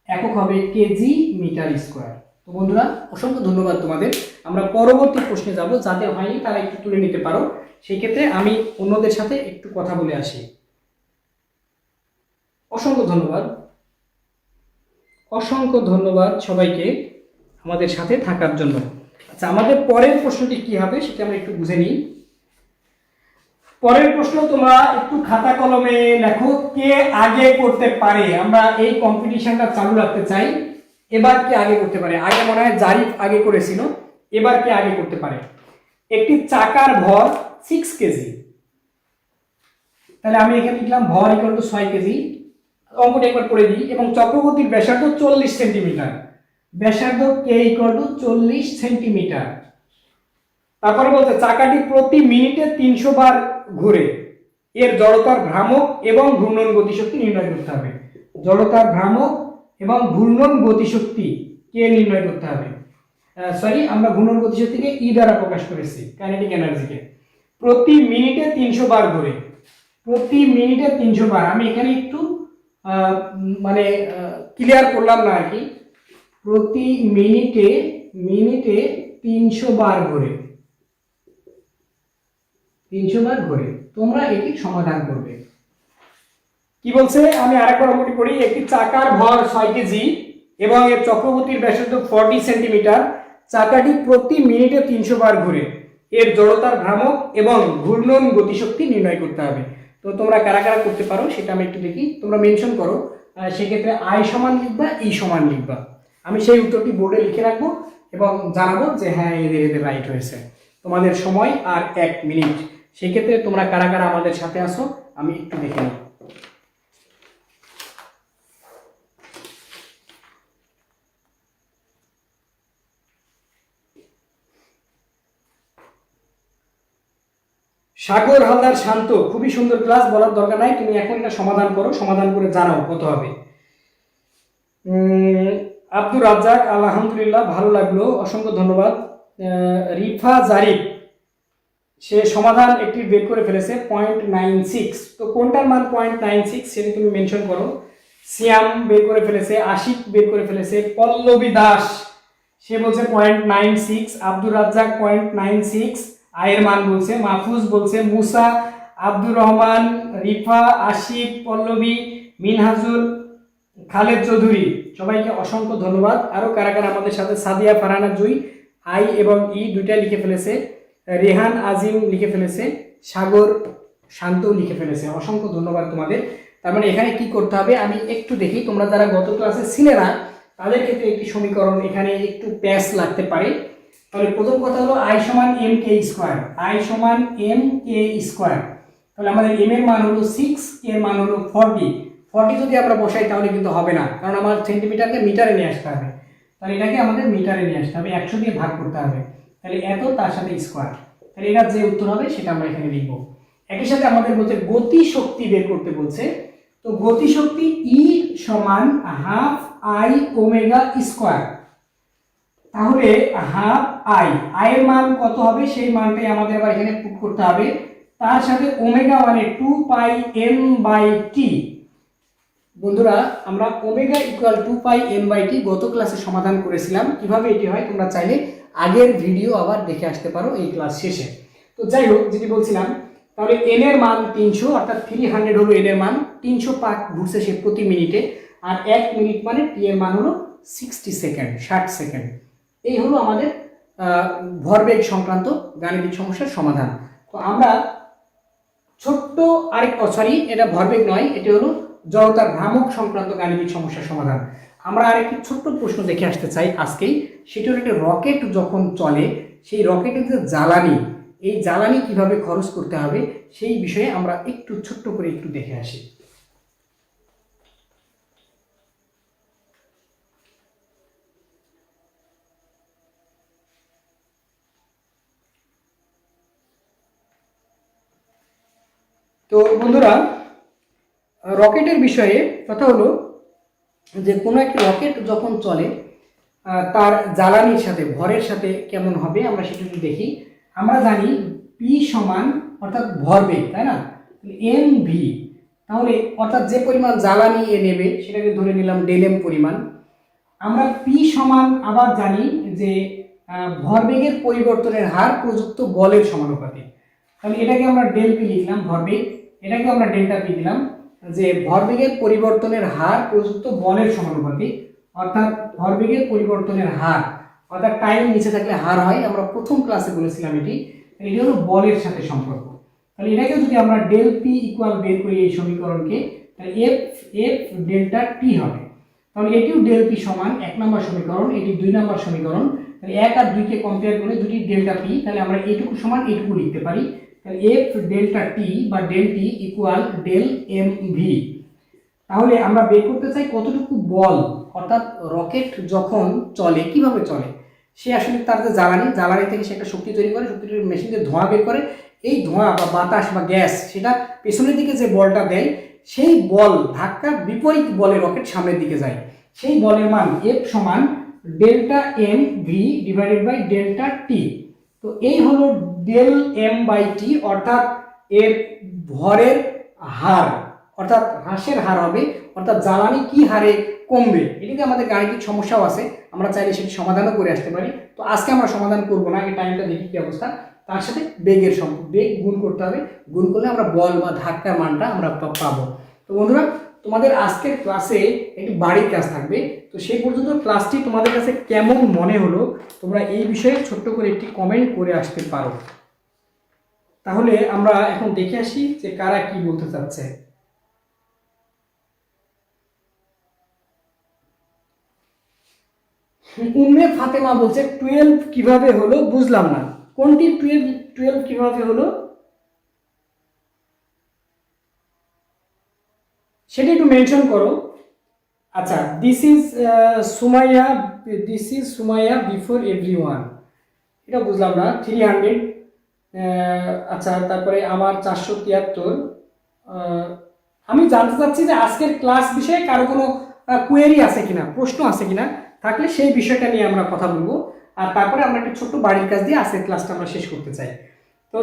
একক হবে কেজি মিটার স্কোয়ার। তো বন্ধুরা, অসংখ্য ধন্যবাদ তোমাদের। আমরা পরবর্তী প্রশ্নে যাব, যাদের হয়নি তারা একটু তুলে নিতে পারো। সেই ক্ষেত্রে আমি অন্যদের সাথে একটু কথা বলে আসি। অসংখ্য ধন্যবাদ, অসংখ্য ধন্যবাদ সবাইকে আমাদের সাথে থাকার জন্য। আচ্ছা, আমাদের পরের প্রশ্নটি কি হবে সেটা আমরা একটু বুঝে নিই। পরের প্রশ্ন তোমরা একটু খাতা কলমে লেখো, কে আগে করতে পারে। আমরা এই কম্পিটিশনটা চালু রাখতে চাই। এবার কে আগে করতে পারে? আগে মনে হয় জারিফ আগে করেছিল, এবার কে আগে করতে পারে? একটি চাকার ভর 6 কেজি, তাহলে আমি এখানে লিখলাম ভর ইকুয়াল টু 6 কেজি। অঙ্কটা একবার করে দিই। এবং চক্রবর্তীর ব্যাসার্ধ 40 সেন্টিমিটার, ব্যাসার্ধ কে ইকুয়াল টু 40 সেন্টিমিটার। তারপরে বলতে চাকাটি প্রতি মিনিটে 300 বার ঘুরে, এর জড়তার ভ্রামক এবং ঘূর্ণন গতিশক্তি নির্ণয় করতে হবে। জড়তার ভ্রামক এবং ঘূর্ণন গতিশক্তি কে নির্ণয় করতে হবে। আমরা ঘূর্ণন গতিশক্তিকে ই দ্বারা প্রকাশ করেছি, কাইনেটিক এনার্জিকে। প্রতি মিনিটে 300 বার ঘুরে, প্রতি মিনিটে 300 বার। আমি এখানে একটু ক্লিয়ার করলাম না আর কি। প্রতি মিনিটে 300 বার ঘুরে, 300 বার ঘুরে। তোমরা এটি সমাধান করবে। কি বলছে আমি আরেকবার অঙ্কটি করি। একটি চাকার ভর 6 কেজি এবং এর চক্রবর্তীর ব্যাসার্ধ 40 সেন্টিমিটার। চাকাটি প্রতি মিনিটে 300 বার ঘুরে, এর জড়তার ভ্রামক এবং ঘূর্ণন গতিশক্তি নির্ণয় করতে হবে। তো তোমরা কারা কারা করতে পারো সেটা আমি একটু দেখি। তোমরা মেনশন করো, সেক্ষেত্রে আই সমান লিখবা, ই সমান লিখবা। আমি সেই উত্তরটি বোর্ডে লিখে রাখবো এবং জানাবো যে হ্যাঁ এদের রাইট হয়েছে। তোমাদের সময় আর 1 মিনিট। সেই ক্ষেত্রে তোমরা কারা কারা আমাদের সাথে আসো আমি একটু দেখে নিই। সাগর হালদার শান্ত, খুবই সুন্দর ক্লাস, বলার দরকার নাই। তুমি এখন এটা সমাধান করো, সমাধান করে জানাও কত হবে। আব্দুর রাজ্জাক, আলহামদুলিল্লাহ, ভালো লাগলো, অসংখ্য ধন্যবাদ। রিফা জারিফ, সে সমাধান একটি বের করে ফেলেছে 0.96। তো কোনটার মান 0.96 সেটা তুমি মেনশন করো। সিয়াম বের করে ফেলেছে, আশিক বের করে ফেলেছে, পল্লবী দাস সে বলছে 0.96, আব্দুর রাজ্জাক 0.96 আয়ের মান বলছে, মাহফুজ বলছে, মুসা, আব্দুর রহমান, রিফা, আশিক, পল্লবী, মিনহাজুল, খালেদ চৌধুরী, সবাইকে অসংখ্য ধন্যবাদ। আরো কারা কারা আমাদের সাথে? সাদিয়া ফারহানা জুই আই এবং ই দুইটা লিখে ফেলেছে, রেহান আজিম লিখে ফেলেছে, সাগর শান্ত লিখে ফেলেছে। অসংখ্য ধন্যবাদ তোমাদের। তার মানে এখানে কি করতে হবে আমি একটু দেখি। তোমরা যারা গত ক্লাসে ছিলে না তাদের ক্ষেত্রে একটি সমীকরণ এখানে একটু প্যাচ লাগতে পারে। তাহলে প্রথম কথা হলো আই সমান এম কে স্কোয়ার, আই সমান এম কে স্কোয়ার। তাহলে আমাদের এম এর মান হলো 6, এর মান হলো 40। 40 যদি আমরা বসাই তাহলে কিন্তু হবে না, কারণ আমার সেন্টিমিটারকে মিটারে নিয়ে আসতে হবে। তাহলে এটাকে আমাদের মিটারে নিয়ে আসতে হবে, 100 দিয়ে ভাগ করতে হবে। তাহলে এত তার সাথে স্কোয়ার, তাহলে এটা যে উত্তর হবে সেটা আমরা এখানে লিখব। একই সাথে আমাদের বলছে গতি শক্তি বের করতে বলছে। তো গতি শক্তি ই সমান হাফ আই ওমেগা স্কোয়ার। তাহলে হাফ আই, আয়ের মান কত হবে সেই মানটাই আমাদের আবার এখানে পুট করতে হবে। তার সাথে ওমেগা মানে 2 পাই এন বাই টি। বন্ধুরা, আমরা omega equal 2 pi N by T গত ক্লাসে সমাধান করেছিলাম। কিভাবে এটি হয় তোমরা চাইলে আগের ভিডিও আবার দেখে আসতে পারো এই ক্লাস শেষে। তো যাই হোক, যেটি বলছিলাম, তাহলে এন এর মান 300, অর্থাৎ 300 হলো এন এর মান। 300 পাক ঘুরছে সে প্রতি মিনিটে। আর 1 মিনিট মানে টি এর মান হলো 60 সেকেন্ড, 60 সেকেন্ড। এই হলো আমাদের ভরবেগ সংক্রান্ত গাণিতিক সমস্যার সমাধান। তো আমরা ছোট্ট এটা ভরবেগ নয়, এটি হলো জড়তার ভ্রামক সংক্রান্ত গাণিতিক সমস্যার সমাধান। আমরা আরেকটি ছোট্ট প্রশ্ন দেখে আসতে চাই আজকেই। সেটি হলো একটা রকেট যখন চলে, সেই রকেটের যে জ্বালানি, এই জ্বালানি কিভাবে খরচ করতে হবে সেই বিষয়ে আমরা একটু ছোট্ট করে একটু দেখে আসি। তো বন্ধুরা, রকেটের বিষয়ে কথা হলো যে কোনো একটি রকেট যখন চলে তার জ্বালানির সাথে ভরের সাথে কেমন হবে আমরা সেটা একটু দেখি। আমরা জানি পি সমান অর্থাৎ ভরবেগ, তাই না? এম ভি, তাহলে অর্থাৎ যে পরিমাণ জ্বালানি এ নেবে সেটাকে ধরে নিলাম ডেল এম পরিমাণ। আমরা পি সমান আবার জানি যে ভরবেগের পরিবর্তনের হার প্রযুক্ত বলের সমানুপাতিক। তাহলে এটাকে আমরা ডেল পি লিখলাম ভরবেগ, এটাকে আমরা ডেল্টা পি দিলাম, যে ভরবেগের পরিবর্তনের হার প্রযুক্ত বলের সমানুপাতিক, অর্থাৎ ভরবেগের পরিবর্তনের হার অর্থাৎ টাইম নিচে থাকলে হার হয়, আমরা প্রথম ক্লাসে বলেছিলাম এটি হলো বলের সাথে সম্পর্ক। তাহলে এটাকে যদি আমরা ডেল পি ইকুয়াল বের করি এই সমীকরণকে, তাহলে এফ এফ ডেল্টা টি হবে। তাহলে এটিও ডেল পি সমান 1 নম্বর সমীকরণ, এটি 2 নম্বর সমীকরণ। তাহলে 1 আর 2 কে কম্পেয়ার করে দুটি ডেল্টা পি, তাহলে আমরা এটুকু সমান এটুকু লিখতে পারি। তাহলে এফ ডেল্টা টি বা del T equal del M V. তাহলে আমরা বের করতে চাই কতটুকু বল, অর্থাৎ রকেট যখন চলে কিভাবে চলে, সে আসলে তার যে জ্বালানি থেকে সে একটা শক্তি তৈরি করে, শক্তি তৈরি মেশিন দিয়ে ধোঁয়া বের করে, এই ধোঁয়া বা বাতাস বা গ্যাস সেটা পেছনের দিকে যে বলটা দেয়, সেই বল ধাক্কার বিপরীত বলে রকেট সামনের দিকে যায়। সেই বলের মান এফ সমান delta M V divided by delta T. তো এই হলো ডেল এম বাই টি, অর্থাৎ এর ভরের হার, অর্থাৎ হ্রাসের হার হবে, অর্থাৎ জ্বালানি কি হারে কমবে। এটিতে আমাদের গাণিতিক সমস্যাও আছে, আমরা চাইলে সেটি সমাধানও করে আসতে পারি। তো আজকে আমরা সমাধান করব না, এই টাইমটা দেখি কি অবস্থা। তার সাথে বেগের বেগ গুণ করতে হবে, গুণ করলে আমরা বল বা ধাক্কার মানটা আমরা পাবো। তো বন্ধুরা, তোমাদের আজকের ক্লাসে একটি বাড়ির কাজ থাকবে। তো সেই পর্যন্ত ক্লাসটি তোমাদের কাছে কেমন মনে হলো তোমরা এই বিষয়ে ছোট্ট করে একটি কমেন্ট করে আসতে পারো। তাহলে আমরা এখন দেখে আসি যে কারা কি বলতে চাচ্ছে। উম্মে ফাতেমা বলছে 12 কিভাবে হলো, বুঝলাম না কোনটি 12 কিভাবে হলো সেটা একটু মেনশন করো। আচ্ছা, this is Sumaiya before everyone, এটা বুঝলাম না। 300, আচ্ছা, তারপরে আমার 473। আমি জানতে চাচ্ছি যে আজকের ক্লাস বিষয়ে কারো কোনো কোয়েরি আছে কিনা, প্রশ্ন আছে কিনা, থাকলে সেই বিষয়টা নিয়ে আমরা কথা বলবো। আর তারপরে আমরা একটা ছোট্ট বাড়ির কাজ দিয়ে আজকের ক্লাসটা আমরা শেষ করতে চাই। তো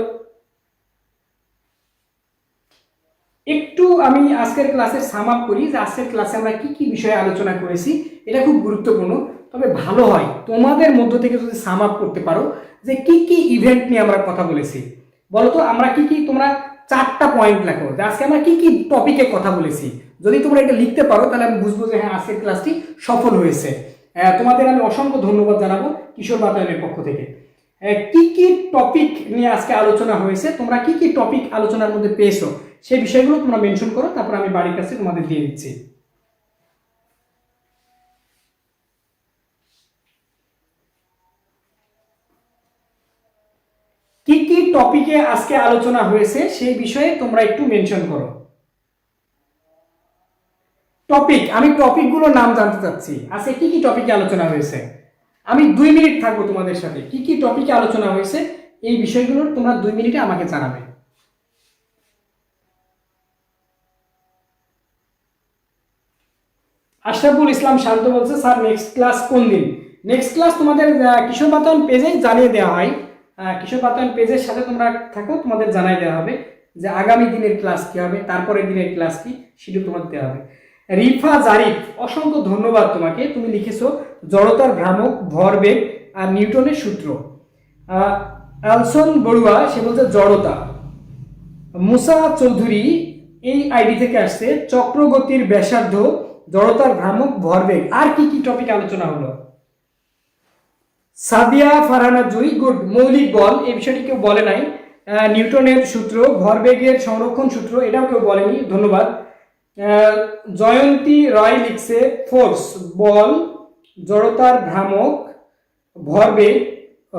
একটু আমি আজকের ক্লাসের সাম আপ করি যে আজকের ক্লাসে আমরা কি কি বিষয়ে আলোচনা করেছি। এটা খুব গুরুত্বপূর্ণ, তবে ভালো হয় তোমাদের মধ্য থেকে যদি সাম আপ করতে পারো যে কি কি ইভেন্ট নিয়ে আমরা কথা বলেছি। বলো তো আমরা কি কি, তোমরা 4টা পয়েন্ট লেখো যে আজকে আমরা কি কি টপিকে কথা বলেছি। যদি তোমরা এটা লিখতে পারো তাহলে আমি বুঝবো যে হ্যাঁ আজকের ক্লাসটি সফল হয়েছে। তোমাদের আমি অসংখ্য ধন্যবাদ জানাবো কিশোর বাতায়নের পক্ষ থেকে। কি কি টপিক নিয়ে আজকে আলোচনা হয়েছে, তোমরা কি কি টপিক আলোচনার মধ্যে পেয়েছো সেই বিষয়গুলো তোমরা মেনশন করো, তারপর আমি বাড়ির কাছে তোমাদের দিয়ে দিচ্ছি। কি কি টপিকে আজকে আলোচনা হয়েছে সেই বিষয়ে তোমরা একটু মেনশন করো। টপিক, আমি টপিকগুলোর নাম জানতে চাচ্ছি, আজকে কি কি টপিকে আলোচনা হয়েছে। আমি 2 মিনিট থাকবো তোমাদের সাথে, কি কি টপিকে আলোচনা হয়েছে এই বিষয়গুলো তোমরা 2 মিনিটে আমাকে জানাবে। আশরাফুল ইসলাম শান্ত বলছে স্যার নেক্সট ক্লাস কোন দিন। নেক্সট ক্লাস তোমাদের কিশোর বাতায়ন পেজেই জানিয়ে দেওয়া হয়। কিশোর বাতায়ন পেজের সাথে তোমরা থাকো, তোমাদের জানাই দেওয়া হবে যে আগামী দিনের ক্লাস কি হবে, তারপরের দিনের ক্লাস কি, সেটা তোমাদের দেওয়া হবে। রিফা জারিফ, অসংখ্য ধন্যবাদ তোমাকে, তুমি লিখেছো জড়তার ভ্রামক, ভরবেগ আর নিউটনের সূত্র। অ্যালসন বড়ুয়া সে বলছে জড়তা। মুসা চৌধুরী এই আইডি থেকে আসছে চক্রগতির ব্যাসার্ধ, জড়তার ভ্রামক, ভরবেগ। আর কি কি টপিক আলোচনা হলো? সাদিয়া ফারহানা জুই, গুড। মৌলিক বল এই বিষয়টি কেউ বলে নাই। নিউটনের সূত্র, ভরবেগের সংরক্ষণ সূত্র, এটাও কেউ বলেনি, ধন্যবাদ। জয়ন্তী রায় লিখছে ফোর্স, বল, জড়তার ভ্রামক, ভরবেগ,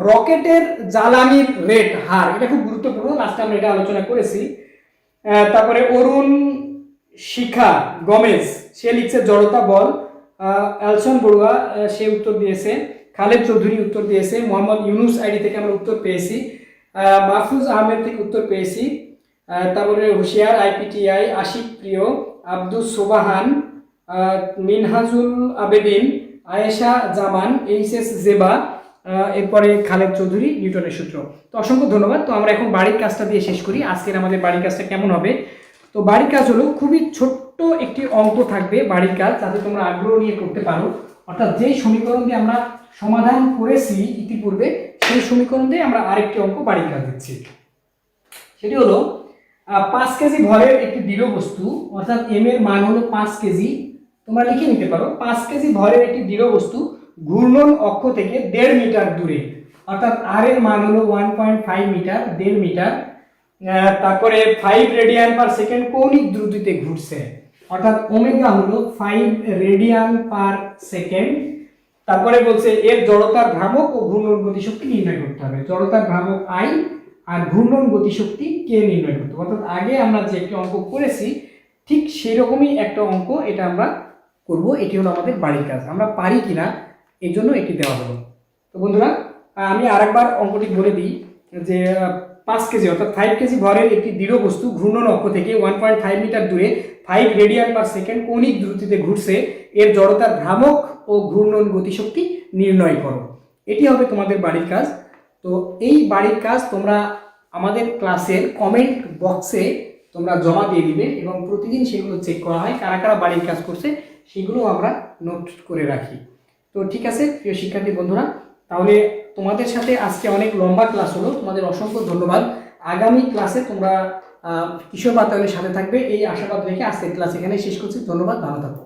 রকেটের জ্বালানির রেট, হার, এটা খুব গুরুত্বপূর্ণ, লাস্টে আমরা এটা আলোচনা করেছি। তারপরে অরুণ শিখা গমেজ সে লিখছে জড়তা, বল। অ্যালসন বড়ুয়া সে উত্তর দিয়েছে। খালেদ চৌধুরী উত্তর দিয়েছে। মোহাম্মদ ইউনুস আইডি থেকে আমরা উত্তর পেয়েছি। মাহফুজ আহমেদ থেকে উত্তর পেয়েছি। তারপরে হুশিয়ার আইপিটিআই, আশিক প্রিয়, আব্দুস সোবাহান, মিনহাজুল আবেদিন, আয়েশা জামান, এইচএস জেবা, এরপরে খালেদ চৌধুরী, নিউটনের সূত্র। তো অসংখ্য ধন্যবাদ। তো আমরা এখন বাড়ির কাজটা দিয়ে শেষ করি। আজকের আমাদের বাড়ির কাজটা কেমন হবে? তো বাড়ির কাজ হলো খুবই ছোট্ট একটি অঙ্ক থাকবে বাড়ির কাজ, যাতে তোমরা আগ্রহ নিয়ে করতে পারো। অর্থাৎ যেই সমীকরণ দিয়ে আমরা সমাধান করেছি ইতিপূর্বে সেই সমীকরণ দিয়ে আমরা আরেকটি অঙ্ক বাড়ির কাজ দিচ্ছি। সেটি হলো 5 কেজি ভরের একটি দৃঢ় বস্তু, অর্থাৎ এম এর মান হলো 5 কেজি। তোমরা লিখে নিতে পারো 5 কেজি ভরের একটি দৃঢ় বস্তু ঘূর্ণন অক্ষ থেকে 1.5 মিটার দূরে, অর্থাৎ আর এর মান হলো 1.5 মিটার, 1.5 মিটার, তারপরে 5 রেডিয়ান পার সেকেন্ড কৌণিক দ্রুতিতে ঘুরছে, অর্থাৎ ওমেগা হলো 5 রেডিয়ান পার সেকেন্ড। তারপরে বলছে এর জড়তার ভ্রামক ও ঘূর্ণন গতিশক্তি নির্ণয় করতে হবে। জড়তার ভ্রামক আই আর ঘূর্ণন গতিশক্তি কে নির্ণয় করতে হবে। অর্থাৎ আগে আমরা যে একটি অঙ্ক করেছি ঠিক সেই রকমই একটা অঙ্ক এটা আমরা করব। এটি হলো আমাদের বাড়ির কাজ, আমরা পারি কিনা এই জন্য এটি দেওয়া হলো। তো বন্ধুরা আমি আরেকবার অঙ্কটি বলে দিই যে 5 কেজি অর্থাৎ 5 কেজি ভরের একটি দৃঢ় বস্তু ঘূর্ণন অক্ষ থেকে 1.5 মিটার দূরে 5 রেডিয়ান পার সেকেন্ড কৌণিক দ্রুতিতে ঘুরছে, এর জড়তার ভ্রামক ও ঘূর্ণন গতিশক্তি নির্ণয় করো। এটি হবে তোমাদের বাড়ির কাজ। তো এই বাড়ির কাজ তোমরা আমাদের ক্লাসের কমেন্ট বক্সে তোমরা জমা দিয়ে দিবে এবং প্রতিদিন সেগুলো চেক করা হয়, কারা কারা বাড়ির কাজ করছে সেগুলো আমরা নোট করে রাখি। তো ঠিক আছে প্রিয় শিক্ষার্থী বন্ধুরা, তাহলে তোমাদের সাথে আজকে অনেক লম্বা ক্লাস হলো, তোমাদের অসংখ্য ধন্যবাদ। আগামী ক্লাসে তোমরা কিশোর বাতায়নের সাথে থাকবে এই আশাবাদ রেখে আজকের ক্লাস এখানে শেষ করছি। ধন্যবাদ, ভালো থাকো।